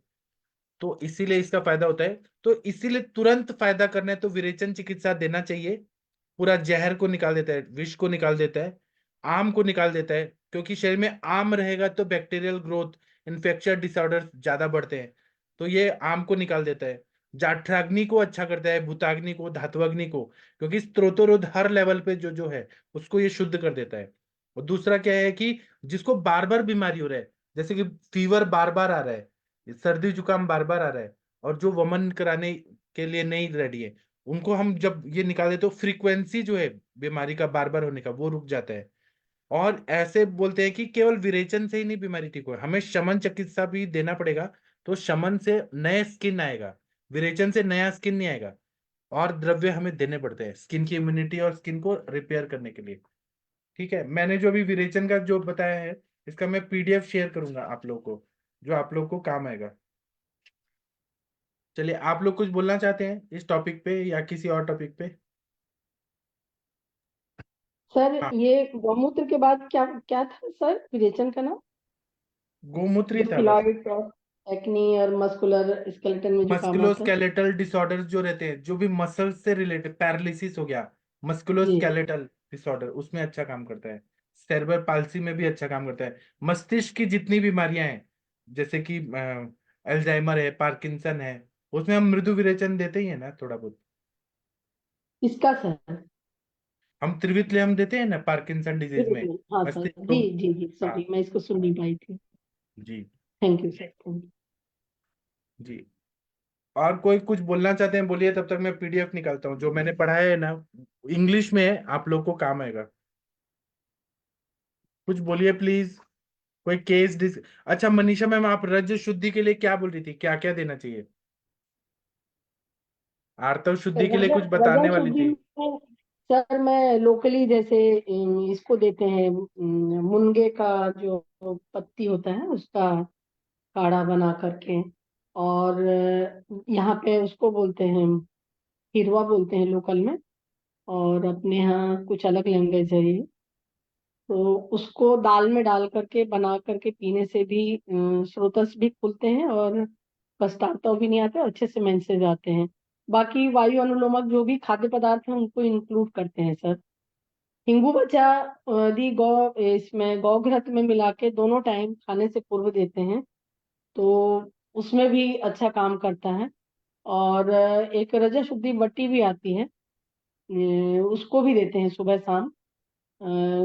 तो इसीलिए इसका फायदा होता है। तो इसीलिए तुरंत फायदा करना है तो विरेचन चिकित्सा देना चाहिए। पूरा जहर को निकाल देता है, विष को निकाल देता है, आम को निकाल देता है, क्योंकि शरीर में आम रहेगा तो बैक्टीरियल ग्रोथ, इन्फेक्शियस डिसऑर्डर ज्यादा बढ़ते हैं, तो ये आम को निकाल देता है। जाठराग्नि को अच्छा करता है, भूताग्नि को, धात्वाग्नि को, क्योंकि स्त्रोतोरोध हर लेवल पे जो जो है उसको ये शुद्ध कर देता है। और दूसरा क्या है कि जिसको बार बार बीमारी हो रहा है, जैसे कि फीवर बार बार आ रहा है, सर्दी जुकाम बार बार आ रहा है, और जो वमन कराने के लिए नहीं रेडी है, उनको हम जब ये निकाल देते तो फ्रीक्वेंसी जो है बीमारी का बार बार होने का वो रुक जाता है। और ऐसे बोलते हैं कि केवल विरेचन से ही नहीं बीमारी ठीक हो, हमें शमन चिकित्सा भी देना पड़ेगा, तो शमन से नया स्किन आएगा, विरेचन से नया स्किन नहीं आएगा। और द्रव्य हमें देने पड़ते हैं स्किन की इम्यूनिटी और स्किन को रिपेयर करने के लिए। ठीक है, मैंने जो अभी विरेचन का जो बताया है, इसका मैं पीडीएफ शेयर करूंगा आप लोग को, जो आप लोग को काम आएगा। चलिए, आप लोग कुछ बोलना चाहते हैं इस टॉपिक पे या किसी और टॉपिक पे? सर हाँ, ये गौमूत्र के बाद क्या क्या था सर विरेचन का नाम? गोमूत्र ही जो था बस। किलॉइड और एक्नी और मस्कुलर स्केलेटन में जो काम आता है। मस्कुलोस्केलेटल डिसऑर्डर्स जो रहते हैं, जो भी मसल से रिलेटेड, पैरालिसिस हो गया, जी। मस्कुलोस्केलेटल डिसऑर्डर, उसमें अच्छा काम करता है। सेरेब्रल पाल्सी में भी अच्छा काम करता है। मस्तिष्क की जितनी बीमारियां हैं, जैसे कि अल्जाइमर है, पार्किंसन है, उसमें हम मृदु विरेचन देते ही है ना थोड़ा बहुत। इसका सर? हम त्रिवितले हम देते हैं ना पार्किंसन डिजीज में, हाँ सर, मस्तिष्क को। जी जी जी, हाँ सॉरी मैं इसको सुन नहीं पाई थी। जी। Thank you sir, thank you. जी, और कोई कुछ बोलना चाहते हैं बोलिए, तब तक मैं पीडीएफ निकालता हूँ, जो मैंने पढ़ाया है ना इंग्लिश में है, आप लोग को काम आएगा। कुछ बोलिए प्लीज। कोई केस डिस अच्छा मनीषा मैम, आप रज शुद्धि के लिए क्या बोल रही थी, क्या क्या देना चाहिए? आर्तव शुद्धि के लिए रजा कुछ रजा बताने वाली शुद्धि थी। में सर मैं लोकली जैसे इसको देते हैं, मुनगे का जो पत्ती होता है उसका काढ़ा बना करके। और यहाँ पे उसको बोलते हैं हिरवा बोलते हैं लोकल में, और अपने यहाँ कुछ अलग लैंग्वेज है ये। तो उसको दाल में डाल करके बना करके पीने से भी स्रोतस भी खुलते हैं और कष्टार्तव भी नहीं आते और अच्छे से मेंसेज आते हैं। बाकी वायु अनुलोमक जो भी खाद्य पदार्थ हैं उनको इंक्लूड करते हैं सर। हिंगू बचा यदि इसमें गौ घृत में मिला के दोनों टाइम खाने से पूर्व देते हैं तो उसमें भी अच्छा काम करता है। और एक रजा शुद्धि बट्टी भी आती है, उसको भी देते हैं सुबह शाम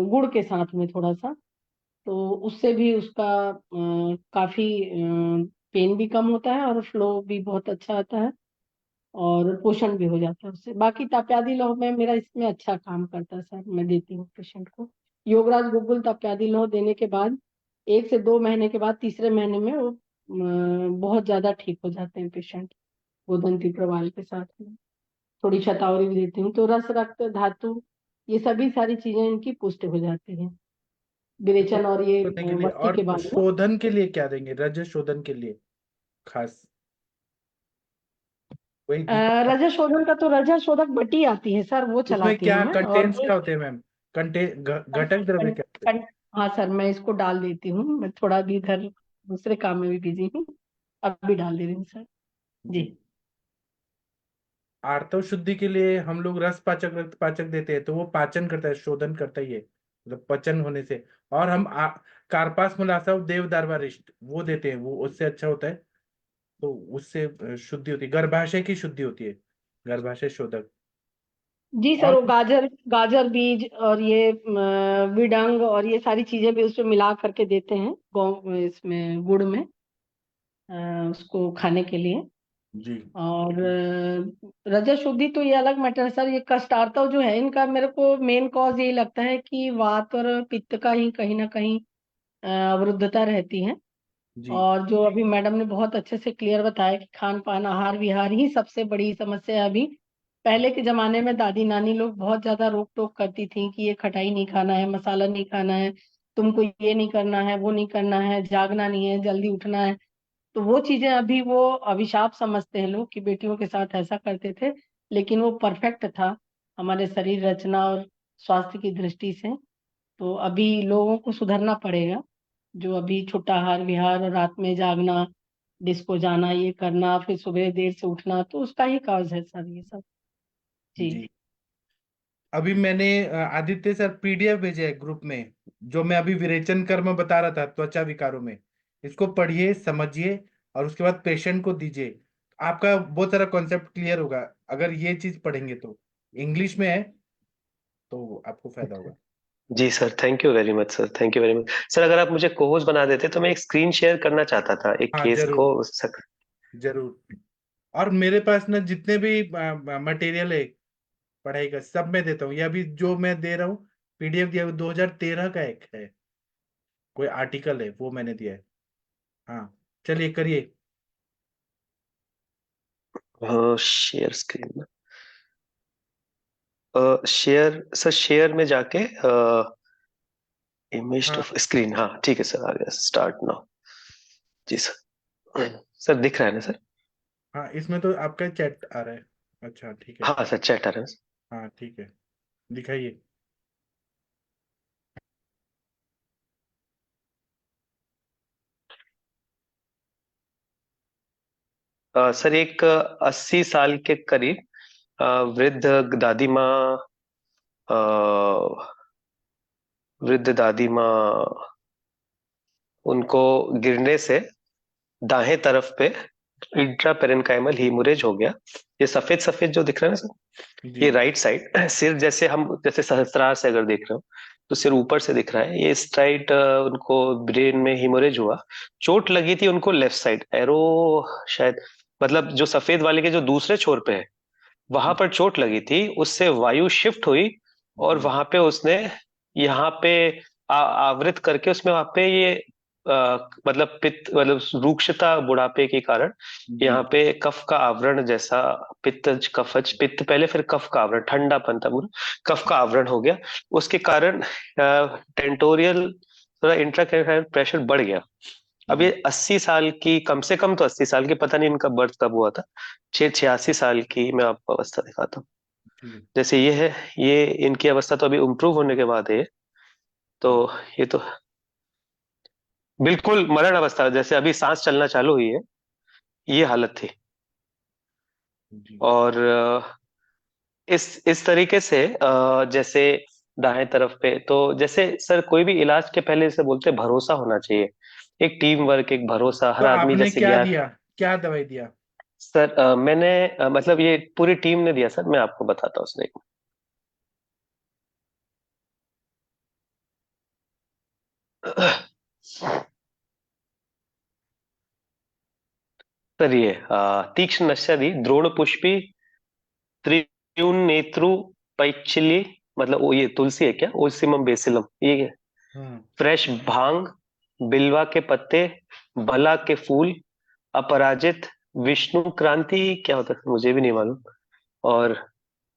गुड़ के साथ में थोड़ा सा, तो उससे भी उसका काफी पेन भी कम होता है और फ्लो भी बहुत अच्छा आता है और पोषण भी हो जाता है उससे। बाकी ताप्यादी लौह में मेरा इसमें अच्छा काम करता है सर, मैं देती हूँ पेशेंट को। योगराज गुग्गुल ताप्यादी लौह देने के बाद 1 से 2 महीने के बाद तीसरे महीने में वो बहुत ज्यादा ठीक हो जाते हैं पेशेंट गोदंती प्रवाल के साथ में। थोड़ी शतावरी भी देती हूँ तो रस रक्त धातु ये सभी सारी चीजें इनकी पुष्ट हो जाती हैं विरेचन और ये करने के लिए। वस्ती के और बाद में। शोधन के लिए क्या देंगे, रज शोधन के लिए खास वही रजा शोधन का तो रजा शोधक बटी आती है सर, वो उसमें चलाती क्या हूँ मैं। और कंटेंट्स क्या होते हैं मैम, घटक द्रव्य क्या होते हैं? हाँ सर, मैं इसको डाल देती हूँ, मैं थोड़ा भी इधर दूसरे काम में भी बिजी हूँ, अभी डाल दे रही हूँ सर जी। आर्तव शुद्धि के लिए हम लोग रस पाचक रक्त पाचक देते हैं, तो वो पाचन करता है, शोधन करता ही है, मतलब पचन होने से। और हम कार्पास मुलासा देवदारवारिष्ट वो देते हैं, वो उससे अच्छा होता है, तो उससे शुद्धि होती है, गर्भाशय की शुद्धि होती है, गर्भाशय शोधक। जी सर, और वो गाजर गाजर बीज और ये विडंग और ये सारी चीजें भी उसमें मिला करके देते हैं इसमें गुड़ में उसको खाने के लिए। जी और रजत शुद्धि तो ये अलग मैटर है सर। ये कष्टार्तव जो है इनका मेरे को मेन कॉज यही लगता है कि वात और पित्त का ही कहीं ना कहीं अवरुद्धता रहती है। जी और जो अभी मैडम ने बहुत अच्छे से क्लियर बताया कि खान पान आहार विहार ही सबसे बड़ी समस्या है अभी। पहले के जमाने में दादी नानी लोग बहुत ज्यादा रोक टोक करती थी कि ये खटाई नहीं खाना है, मसाला नहीं खाना है, तुमको ये नहीं करना है, वो नहीं करना है, जागना नहीं है, जल्दी उठना है। तो वो चीजें अभी वो अभिशाप समझते हैं लोग कि बेटियों के साथ ऐसा करते थे, लेकिन वो परफेक्ट था हमारे शरीर रचना और स्वास्थ्य की दृष्टि से। तो अभी लोगों को सुधरना पड़ेगा, जो अभी छोटा आहार विहार और रात में जागना, डिस्को जाना, ये करना, फिर सुबह देर से उठना, तो उसका ही काज है सर ये सब जी। जी अभी मैंने आदित्य सर पीडीएफ भेजे है ग्रुप में, जो मैं अभी विरेचन कर्म बता रहा था त्वचा विकारों में। इसको पढ़िए, समझिए, और उसके बाद पेशेंट को दीजिए। आपका बहुत सारा कॉन्सेप्ट क्लियर होगा अगर ये चीज पढ़ेंगे तो। इंग्लिश में है तो आपको फायदा होगा। जी sir, thank you very much sir, thank you very much sir. अगर आप मुझे कोहोस्ट बना देते तो मैं एक स्क्रीन शेयर करना चाहता था एक हाँ केस जरूर, को जरूर। और मेरे पास ना जितने भी मटेरियल है पढ़ाई का, सब मैं देता हूँ। ये अभी जो मैं दे रहा हूँ पीडीएफ दिया, 2013 का एक है, कोई आर्टिकल है, वो मैंने दिया है। हाँ चलिए करिए। Share screen share sir, share में जाके इमेज टू हाँ स्क्रीन, हाँ ठीक है सर, आ गया, स्टार्ट नाउ। जी सर, सर दिख रहा है ना सर? हाँ, इसमें तो आपका चैट आ रहा है। अच्छा ठीक है। हाँ सर, चैट आ रहा है। हाँ ठीक है, दिखाइए। सर एक 80 साल के करीब वृद्ध दादी माँ, अ, वृद्ध दादी माँ, उनको गिरने से दाएं तरफ पे इंट्रा पेरेन्काइमल हीमोरेज हो गया। ये सफेद सफेद जो दिख रहा है ना सर, जी ये राइट साइड सिर, जैसे हम जैसे सहस्त्रार से अगर देख रहे हो तो सिर ऊपर से दिख रहा है। ये स्ट्राइट उनको ब्रेन में हीमोरेज हुआ, चोट लगी थी उनको लेफ्ट साइड एरो शायद, मतलब जो सफेद वाले के जो दूसरे छोर पे है वहां पर चोट लगी थी, उससे वायु शिफ्ट हुई और जी वहां पे उसने यहाँ पे आवृत करके उसमें वहां पे ये मतलब पित्त, मतलब रूक्षता बुढ़ापे के कारण जी यहाँ पे कफ का आवरण जैसा, पित्तज कफज, पित्त पहले फिर कफ का आवरण, ठंडापन था पूरा, कफ का आवरण हो गया। उसके कारण टेंटोरियल थोड़ा इंट्राक्रैनियल प्रेशर बढ़ गया। अब ये जी 80 साल की, कम से कम तो 80 साल की, पता नहीं इनका बर्थ कब हुआ था, 86 साल की मैं आपको अवस्था दिखाता हूँ। जी जैसे ये है, ये इनकी अवस्था तो अभी इम्प्रूव होने के बाद है, तो ये तो बिल्कुल मरण अवस्था, जैसे अभी सांस चलना चालू हुई है, ये हालत थी। जी। और इस तरीके से जैसे दाएं तरफ पे तो जैसे सर कोई भी इलाज के पहले जैसे बोलते हैं भरोसा होना चाहिए, एक टीम वर्क, एक भरोसा, तो हर आदमी आपने जैसे क्या गया। दिया, क्या दवाई दिया? सर मैंने मतलब ये पूरी टीम ने दिया सर, मैं आपको बताता हूँ सर एक। सर ये तीक्ष्ण नस्या दी, द्रोण पुष्पी, त्रियून नेत्रु, पैचिली, मतलब वो ये तुलसी है क्या, ओसिमम बेसिलम, ये हम्म। फ्रेश भांग, बिल्वा के पत्ते, भला के फूल, अपराजित, विष्णु क्रांति क्या होता है मुझे भी नहीं मालूम, और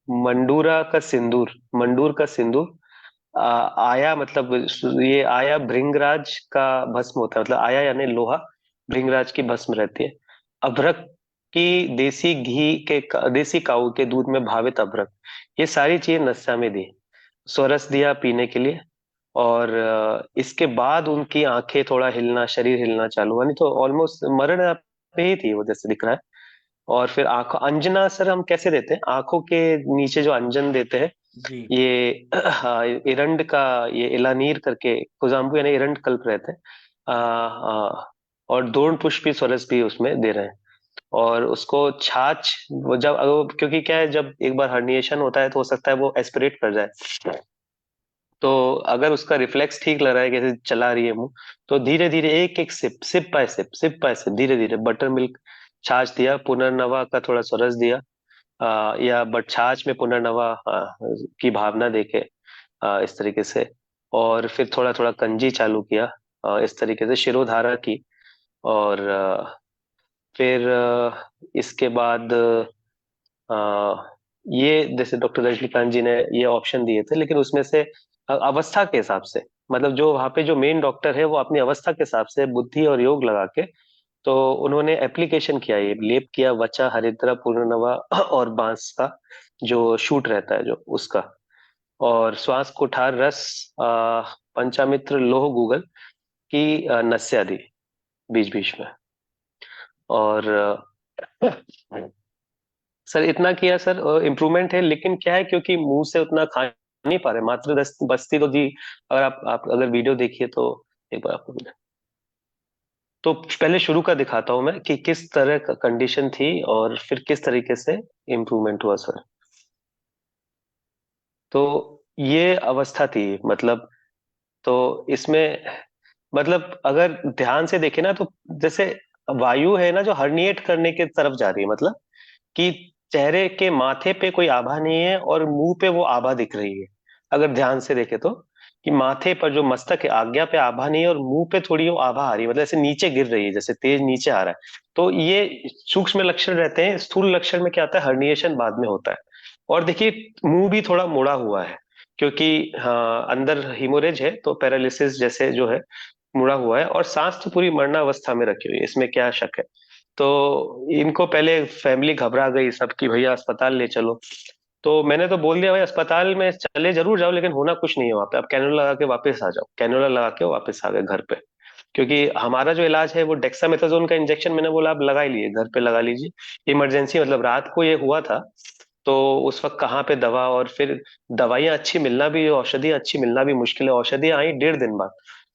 मंडूरा का सिंदूर, मंडूर का सिंदूर, आया मतलब ये आया भृंगराज का भस्म होता है, मतलब आया यानी लोहा, भृंगराज की भस्म रहती है, अभ्रक की देसी घी के देसी काऊ के दूध में भावित अभ्रक, ये सारी चीजें नस्या में दी, स्वरस दिया पीने के लिए। और इसके बाद उनकी आंखें थोड़ा हिलना, शरीर हिलना चालू हुआ, नहीं तो ऑलमोस्ट मरण पे ही थी वो जैसे दिख रहा है। और फिर आंखों अंजना सर हम कैसे देते हैं, आंखों के नीचे जो अंजन देते हैं, जी। ये एरंड का, ये इलानीर करके कुजाम्बू यानी एरंड कल्प रहते हैं। और दोर्ण पुष्पी स्वरस भी उसमें दे रहे हैं। और उसको छाछ, वो जब क्योंकि क्या है, जब एक बार हर्निएशन होता है तो हो सकता है वो एस्पिरेट कर जाए, तो अगर उसका रिफ्लेक्स ठीक लग रहा है, कैसे चला रही है मुंह, तो धीरे धीरे एक एक sip, sip by sip, sip by sip, धीरे धीरे बटर मिल्क छाछ दिया, पुनर्नवा का थोड़ा सरस दिया, या बट छाछ में पुनर्नवा की भावना देके, इस तरीके से। और फिर थोड़ा थोड़ा कंजी चालू किया, इस तरीके से शिरोधारा की। और फिर इसके बाद ये जैसे डॉक्टर रजनीकांत जी ने ये ऑप्शन दिए थे, लेकिन उसमें से अवस्था के हिसाब से, मतलब जो वहाँ पे जो मेन डॉक्टर है वो अपनी अवस्था के हिसाब से बुद्धि और योग लगा के, तो उन्होंने एप्लीकेशन किया, ये लेप किया, वचा, हरिद्रा, पूर्णनवा और बांस का जो शूट रहता है जो उसका, और श्वास कुठार रस, पंचामित्र, लोह गूगल की नस्या दी बीच बीच में। और सर इतना किया सर, इम्प्रूवमेंट है, लेकिन क्या है क्योंकि मुंह से उतना खा नहीं पा रहे, मात्र दस बस्ती तो दी। अगर आप अगर वीडियो देखिए तो एक बार आपको तो पहले शुरू का दिखाता हूं मैं कि किस तरह का कंडीशन थी और फिर किस तरीके से इम्प्रूवमेंट हुआ सर। तो ये अवस्था थी, मतलब तो इसमें मतलब अगर ध्यान से देखे ना तो जैसे वायु है ना जो हर्निएट करने के तरफ जा रही है, मतलब कि चेहरे के माथे पे कोई आभा नहीं है और मुंह पे वो आभा दिख रही है। अगर ध्यान से देखे तो कि माथे पर जो मस्तक है आज्ञा पे आभा नहीं है और मुंह पे थोड़ी वो आभा आ रही है, मतलब ऐसे नीचे गिर रही है, जैसे तेज नीचे आ रहा है। तो ये सूक्ष्म लक्षण रहते हैं। स्थूल लक्षण में क्या आता है, हर्निएशन बाद में होता है। और देखिए मुंह भी थोड़ा मुड़ा हुआ है, क्योंकि हाँ अंदर हिमोरेज है तो पैरालिसिस जैसे जो है मुड़ा हुआ है, और सांस तो पूरी मरणावस्था में रखी हुई है, इसमें क्या शक है। तो इनको पहले फैमिली घबरा गई सब कि भैया अस्पताल ले चलो। तो मैंने तो बोल दिया भाई अस्पताल में चले जरूर जाओ, लेकिन होना कुछ नहीं है वहां पे, आप कैनुला लगा के वापस आ जाओ। कैनुला लगा के वापस आ गए घर पे, क्योंकि हमारा जो इलाज है वो डेक्सामेथासोन का इंजेक्शन, मैंने बोला आप लगा ही लिए, घर पे लगा लीजिए इमरजेंसी, मतलब रात को ये हुआ था। तो उस वक्त कहाँ पे दवा, और फिर दवाइयाँ अच्छी मिलना भी, औषधि अच्छी मिलना भी मुश्किल है। औषधि आई 1.5 दिन बाद,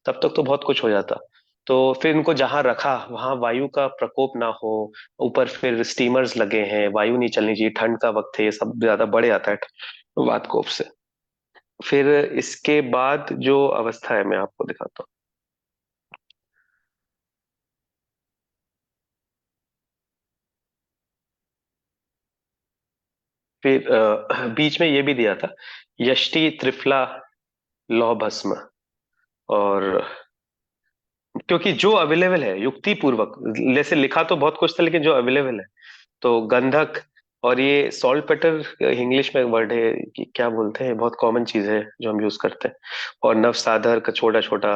तब तक तो बहुत कुछ हो जाता। तो फिर इनको जहां रखा वहां वायु का प्रकोप ना हो, ऊपर फिर स्टीमर्स लगे हैं, वायु नहीं चलनी चाहिए, ठंड का वक्त है, ये सब ज्यादा बढ़ जाता है वातकोप से। फिर इसके बाद जो अवस्था है मैं आपको दिखाता हूँ। फिर बीच में ये भी दिया था, यष्टि, त्रिफला, लौह भस्म। और क्योंकि जो अवेलेबल है युक्ति पूर्वक, जैसे लिखा तो बहुत कुछ था लेकिन जो अवेलेबल है, तो गंधक, और ये सॉल्ट पेटर इंग्लिश में वर्ड है कि क्या बोलते हैं, बहुत कॉमन चीज है जो हम यूज करते हैं। और नवसाधर का छोटा छोटा,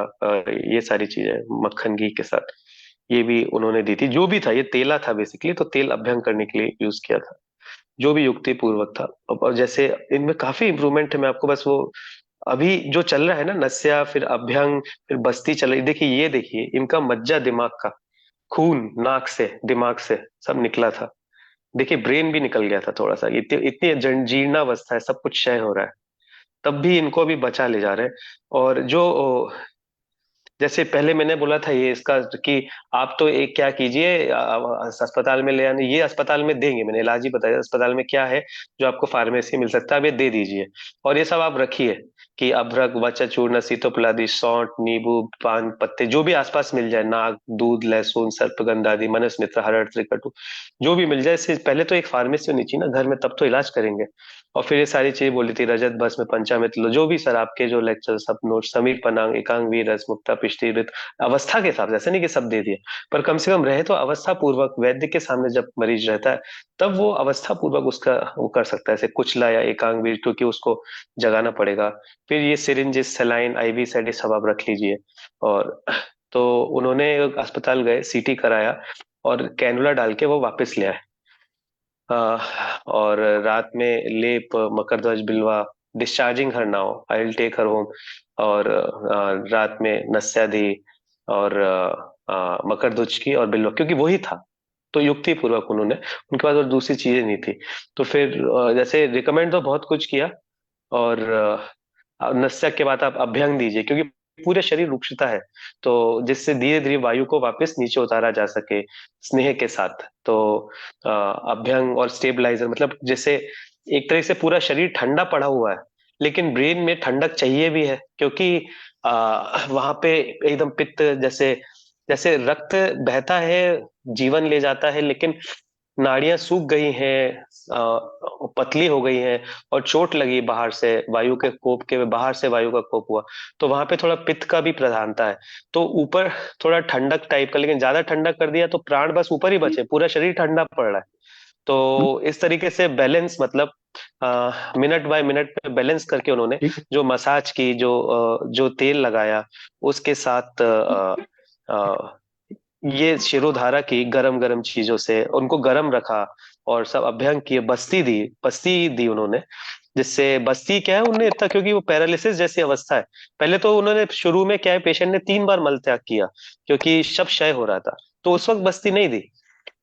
ये सारी चीजें मक्खन घी के साथ, ये भी उन्होंने दी थी। जो भी था ये तेला था बेसिकली, तो तेल अभ्यंग करने के लिए यूज किया था, जो भी युक्ति पूर्वक था। और जैसे इनमें काफी इंप्रूवमेंट है, मैं आपको बस वो अभी जो चल रहा है ना, नस्या, फिर अभ्यंग, फिर बस्ती चल रही, देखिए ये देखिए इनका मज्जा दिमाग का, खून नाक से दिमाग से सब निकला था। देखिए ब्रेन भी निकल गया था थोड़ा सा, इतनी इतनी जीर्णावस्था है, सब कुछ क्षय हो रहा है, तब भी इनको अभी बचा ले जा रहे हैं। और जो जैसे पहले मैंने बोला था ये इसका कि आप तो एक क्या कीजिए, अस्पताल में ले आने, ये अस्पताल में देंगे, मैंने इलाज ही बताया अस्पताल में क्या है जो आपको फार्मेसी मिल सकता है, आप ये दे दीजिए। और ये सब आप रखिए कि अभ्रक, वचा चूर्ण, सीतोपलादी, सौंठ, नींबू, पान पत्ते, जो भी आसपास मिल जाए, नाक, दूध, लहसुन, सर्पगंध आदि, मनस मित्र, हरड़, त्रिकटु, जो भी मिल जाए। इससे पहले तो एक फार्मेसी होनी चाहिए ना घर में, तब तो इलाज करेंगे। और फिर ये सारी चीजें बोली थी, रजत भस्म, पंचामृत लो, जो भी सर आपके जो लेक्चर सब नोट, समीर पनांग, एकांग वीर रस, मुक्ता पिष्टिवृत, अवस्था के हिसाब से, ऐसे नहीं कि सब दे दिए, पर कम से कम रहे तो अवस्था पूर्वक, वैद्य के सामने जब मरीज रहता है तब वो अवस्था पूर्वक उसका वो कर सकता है, जैसे कुचला या एकांग वीर, क्योंकि उसको जगाना पड़ेगा। फिर ये सिरिंजेस, सेलाइन, आईवी सेट, सब आप रख लीजिए। और तो उन्होंने अस्पताल गए, सीटी कराया और कैनुला डाल के वो वापस ले आए। और रात में लेप, मकरध्वज, बिल्वा, discharging her now, I will take her home. और रात में नस्याधि और मकरध्वज की और बिल्वा, क्योंकि वही था, तो युक्ति पूर्वक उन्होंने, उनके पास और दूसरी चीजें नहीं थी। तो फिर जैसे रिकमेंड तो बहुत कुछ किया। और नस्या के बाद आप अभ्यंग दीजिए, क्योंकि पूरे शरीर रुक्षता है, तो जिससे धीरे धीरे वायु को वापस नीचे उतारा जा सके स्नेह के साथ। तो अभ्यंग और स्टेबलाइजर, मतलब जैसे एक तरह से पूरा शरीर ठंडा पड़ा हुआ है, लेकिन ब्रेन में ठंडक चाहिए भी है, क्योंकि वहां पे एकदम पित्त, जैसे जैसे रक्त बहता है, जीवन ले जाता है, लेकिन नाड़ियां सूख गई हैं, पतली हो गई हैं, और चोट लगी बाहर से वायु के कोप के, बाहर से वायु का कोप हुआ, तो वहां पे थोड़ा पित्त का भी प्रधानता है। तो ऊपर थोड़ा ठंडक टाइप का, लेकिन ज्यादा ठंडक कर दिया तो प्राण बस ऊपर ही बचे, पूरा शरीर ठंडा पड़ रहा है। तो इस तरीके से बैलेंस, मतलब मिनट बाय मिनट पे बैलेंस करके उन्होंने जो मसाज की, जो तेल लगाया, उसके साथ ये शिरोधारा की गरम गरम चीजों से उनको गरम रखा, और सब अभ्यंग किए, बस्ती दी उन्होंने, जिससे बस्ती क्या है उन्हें इतना, क्योंकि वो पैरालिसिस जैसी अवस्था है। पहले तो उन्होंने शुरू में क्या है, पेशेंट ने 3 बार मल त्याग किया, क्योंकि शव क्षय हो रहा था, तो उस वक्त बस्ती नहीं दी।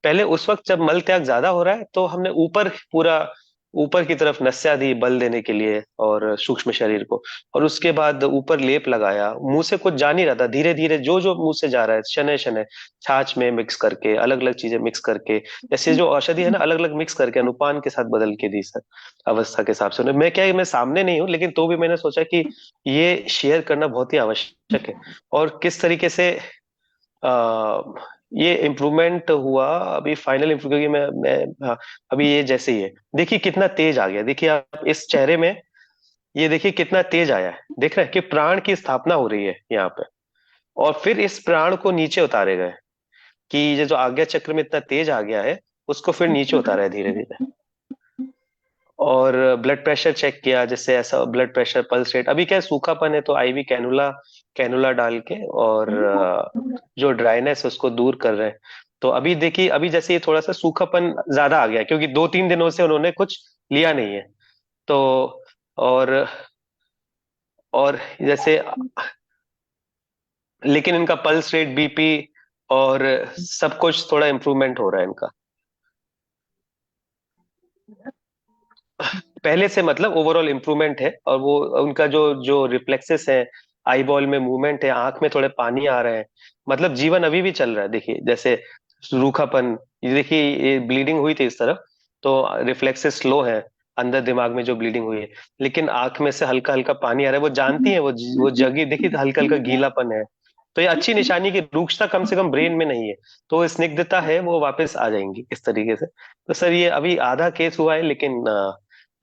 पहले उस वक्त जब मल त्याग ज्यादा हो रहा है तो हमने ऊपर पूरा ऊपर की तरफ नस्या दी बल देने के लिए और सूक्ष्म शरीर को, और उसके बाद ऊपर लेप लगाया। मुंह से कुछ जा नहीं रहा था, धीरे धीरे जो जो मुंह से जा रहा है, शनै शनै छाछ में मिक्स करके, अलग अलग चीजें मिक्स करके, जैसे जो औषधि है ना, अलग अलग मिक्स करके अनुपान के साथ बदल के दी सर, अवस्था के हिसाब से। मैं क्या है, मैं सामने नहीं हूँ, लेकिन तो भी मैंने सोचा कि ये शेयर करना बहुत ही आवश्यक है। और किस तरीके से आ, ये इम्प्रूवमेंट हुआ अभी फाइनल इम्प्रूव, क्योंकि मैं हाँ, अभी ये जैसे ही है, देखिए कितना तेज आ गया, देखिए आप इस चेहरे में, ये देखिए कितना तेज आया है, देख रहे हैं कि प्राण की स्थापना हो रही है यहाँ पे, और फिर इस प्राण को नीचे उतारे गए, कि ये जो आज्ञा चक्र में इतना तेज आ गया है, उसको फिर नीचे उतारा है धीरे धीरे। और ब्लड प्रेशर चेक किया, जैसे ऐसा ब्लड प्रेशर, पल्स रेट, अभी क्या है, सूखापन है तो आईवी कैनुला कैनुला डाल के, और जो ड्राइनेस है उसको दूर कर रहे हैं। तो अभी देखिए, अभी जैसे ये थोड़ा सा सूखापन ज्यादा आ गया है, क्योंकि 2-3 दिनों से उन्होंने कुछ लिया नहीं है। तो और और जैसे, लेकिन इनका पल्स रेट, बीपी और सब कुछ थोड़ा इम्प्रूवमेंट हो रहा है इनका पहले से, मतलब ओवरऑल इम्प्रूवमेंट है। और वो उनका जो जो रिफ्लेक्सेस है, आई बॉल में मूवमेंट है, आंख में थोड़े पानी आ रहे हैं, मतलब जीवन अभी भी चल रहा है। देखिए जैसे रूखापन, ये देखिए ये ब्लीडिंग हुई थी इस तरफ, तो रिफ्लेक्सेस स्लो है, अंदर दिमाग में जो ब्लीडिंग हुई है, लेकिन आंख में से हल्का हल्का पानी आ रहा है, वो जानती है, वो जगी, देखिए हल्का हल्का गीलापन है, तो ये अच्छी निशानी की रूक्षता कम से कम ब्रेन में नहीं है, तो स्निग्धता है वो वापस आ जाएंगी इस तरीके से। तो सर ये अभी आधा केस हुआ है, लेकिन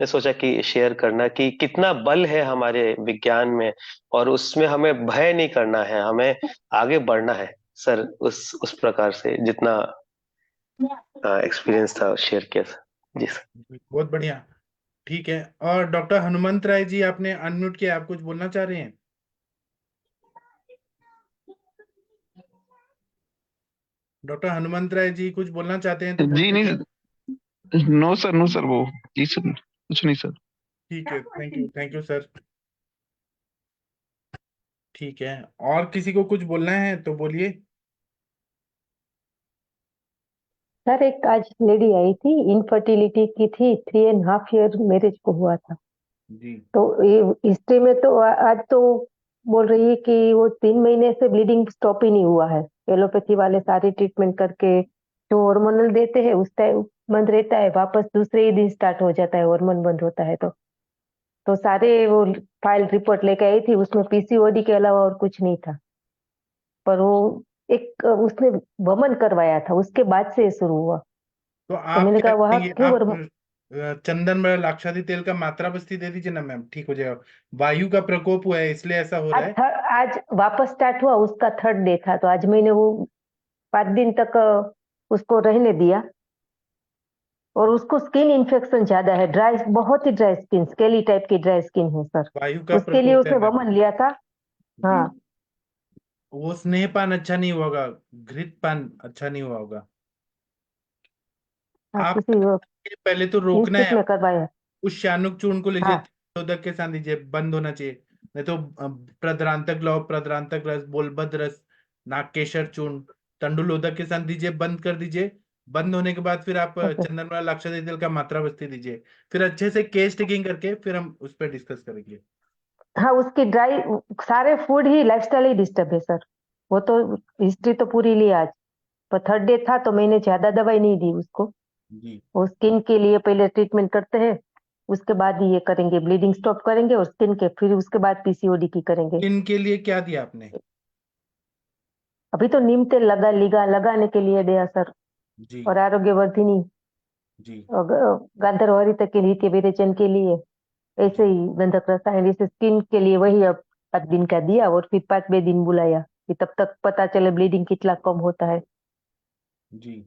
मैं सोचा कि शेयर करना कि कितना बल है हमारे विज्ञान में, और उसमें हमें भय नहीं करना है, हमें आगे बढ़ना है सर, उस प्रकार से जितना एक्सपीरियंस था शेयर किया सर। जी सर। बहुत बढ़िया। ठीक है, और डॉक्टर हनुमंत राय जी, आपने अनम्यूट किया, आप कुछ बोलना चाह रहे हैं? डॉक्टर हनुमंत राय जी कुछ बोलना चाहते हैं तो जी बोलिए। नहीं, नो सर वो, जी सर कुछ नहीं सर। ठीक है, थैंक यू सर। ठीक है, और किसी को कुछ बोलना है तो बोलिए। सर एक आज लेडी आई थी, इनफर्टिलिटी की थी, 3.5 ईयर मैरिज को हुआ था। जी तो ये हिस्ट्री में तो आज तो बोल रही है कि वो 3 महीने से ब्लीडिंग स्टॉप ही नहीं हुआ है। एलोपैथी वाले सारी ट्रीटमेंट करके जो हार्मोनल देते हैं उस टाइम बंद रहता है, वापस दूसरे ही दिन स्टार्ट हो जाता है, हार्मोन बंद होता है। तो सारे वो फाइल रिपोर्ट लेके आई थी, उसमें पीसीओडी के अलावा और कुछ नहीं था। पर वो एक उसने वमन करवाया था, उसके बाद से ये शुरू हुआ। तो तो आप मैंने क्या कहा वहां करेंगे, क्यों आप चंदन में लाक्षादी तेल का मात्रा बस्ती दे दीजिए ना मैम, ठीक हो जाएगा। वायु का प्रकोप हुआ है इसलिए ऐसा हो रहा है। आज वापस स्टार्ट हुआ, उसका 3rd डे था, तो आज मैंने वो 5 दिन तक उसको रहने दिया। और उसको स्किन इन्फेक्शन ज्यादा है, ड्राई, बहुत ही ड्राई स्किन, स्केली टाइप की ड्राई स्किन है सर। वायु का उसके लिए प्रकोप है उसने मैम। वमन लिया था। हाँ, वो स्नेहपान अच्छा नहीं हुआ होगा, घृतपान अच्छा नहीं हुआ होगा। हाँ, आप किसी पहले तो रोकना इंस्टीट्यूट है, में करवाया। उस शानुक चूर्ण को लीजिए, हाँ, तंडुलोदक के साथ लीजिए, बंद होना चाहिए। नहीं तो प्रद्रांतक लौ, प्रद्रांतक रस, बोलबद रस, नागकेशर चूर्ण, तंडुलोदक के साथ दीजिए, बंद कर दीजिए। बंद होने के बाद फिर आप ओके। चंदनवाला लाक्षादी तेल का मात्रा बस्ती दीजिए। फिर अच्छे से केस टेकिंग करके फिर हम उस पर डिस्कस करेंगे। हाँ, उसकी ड्राई, सारे फूड ही, लाइफस्टाइल ही डिस्टर्ब है सर। वो तो हिस्ट्री तो पूरी ली आज, पर 3rd डे था तो मैंने ज्यादा दवाई नहीं दी उसको। जी वो स्किन के लिए पहले ट्रीटमेंट करते हैं, उसके बाद ही ये करेंगे, ब्लीडिंग स्टॉप करेंगे, और स्किन के फिर उसके बाद पीसीओडी की करेंगे। स्किन के लिए क्या दिया आपने? अभी तो नीम तेल लगाने के लिए दिया सर, जी और आरोग्यवर्धिनी जी और गांधर हरित के लिए, विरेचन के लिए ऐसे जी ही गंधक रसायन, जैसे स्किन के लिए वही अब 5 दिन का दिया, और फिर 5वें दिन बुलाया कि तब तक पता चले ब्लीडिंग कितना कम होता है। जी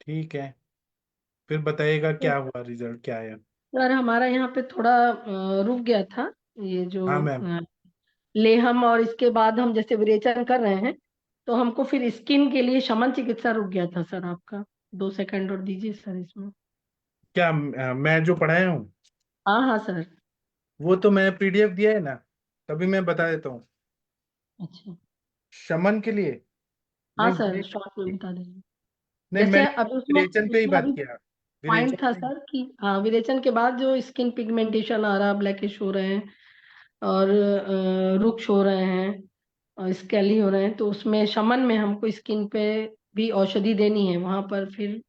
ठीक है, फिर बताइएगा क्या हुआ, रिजल्ट क्या आया। सर हमारा यहाँ पे थोड़ा रुक गया था ये जो हाँ मैम। लेहम, और इसके बाद हम जैसे विरेचन कर रहे हैं तो हमको फिर स्किन के लिए शमन चिकित्सा रुक गया था सर। आपका 2 सेकंड और दीजिए सर इसमें। क्या मैं जो पढ़ाया हूँ हाँ हाँ सर। वो तो मैंने पीडीएफ दिया है ना, तभी मैं बता देता हूँ। अच्छा। शमन के लिए हाँ नहीं, सर, शॉर्ट में बता दीजिए। नहीं जैसे मैंने अभी उसमें विरेचन पे ही उसमें बात अभी किया। पॉइंट विरेचन था पे। सर कि हाँ, विरेचन के बाद जो स्किन पिगमेंटेशन आ रहा, ब्लैकिश हो रहे हैं और रुक्ष हो रहे हैं और स्केली हो रहे हैं, तो उसमें शमन में हमको स्किन पे भी औषधि देनी है, वहां पर फिर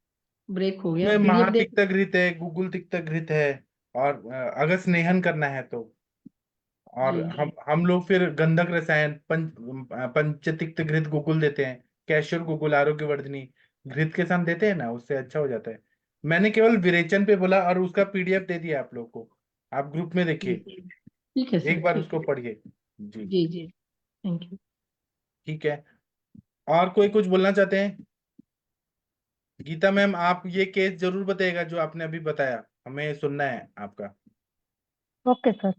ब्रेक हो गया। उसमें पीडीएफ दे। महातिक्त घृत है, गुगुल तिक्त घृत है, और अगर स्नेहन करना है तो। और जी हम लोग फिर गंधक रसायन पंचतिक्त घृत गुगुल देते हैं, कैश्योर गुगुल आरोग्यवर्धिनी घृत के साथ देते हैं ना, उससे अच्छा हो जाता है। मैंने केवल विरेचन पे बोला और उसका पीडीएफ दे दिया आप लोग को, आप ग्रुप में जी देखिए, जी। ठीक है एक सर, बार ठीक उसको है। पढ़िए। जी जी जी। Thank you. ठीक है। और कोई कुछ बोलना चाहते हैं? गीता मैम आप ये केस जरूर बताइएगा जो आपने अभी बताया, हमें सुनना है आपका। Okay sir.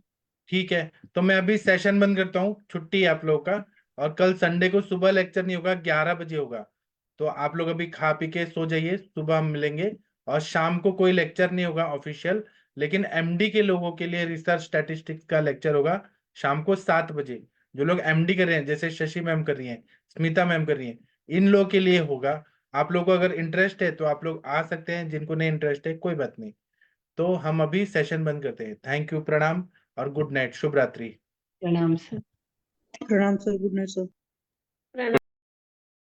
ठीक है, तो मैं अभी सेशन बंद करता हूँ, छुट्टी है आप लोगों का। और कल संडे को सुबह लेक्चर नहीं होगा, 11 बजे होगा। तो आप लोग अभी खा पी के सो जाइए, सुबह हम मिलेंगे। और शाम को कोई लेक्चर नहीं होगा ऑफिशियल, लेकिन एमडी के लोगों के लिए रिसर्च स्टैटिस्टिक्स का लेक्चर होगा शाम को 7 बजे। जो लोग एमडी कर रहे हैं, जैसे शशि मैम कर रही हैं, स्मिता मैम कर रही हैं, इन लोगों के लिए होगा। आप लोगों को अगर इंटरेस्ट है तो आप लोग आ सकते हैं, जिनको नहीं इंटरेस्ट है कोई बात नहीं। तो हम अभी सेशन बंद करते हैं। थैंक यू, प्रणाम और गुड नाइट, शुभ रात्रि। प्रणाम सर। प्रणाम सर, गुड नाइट सर।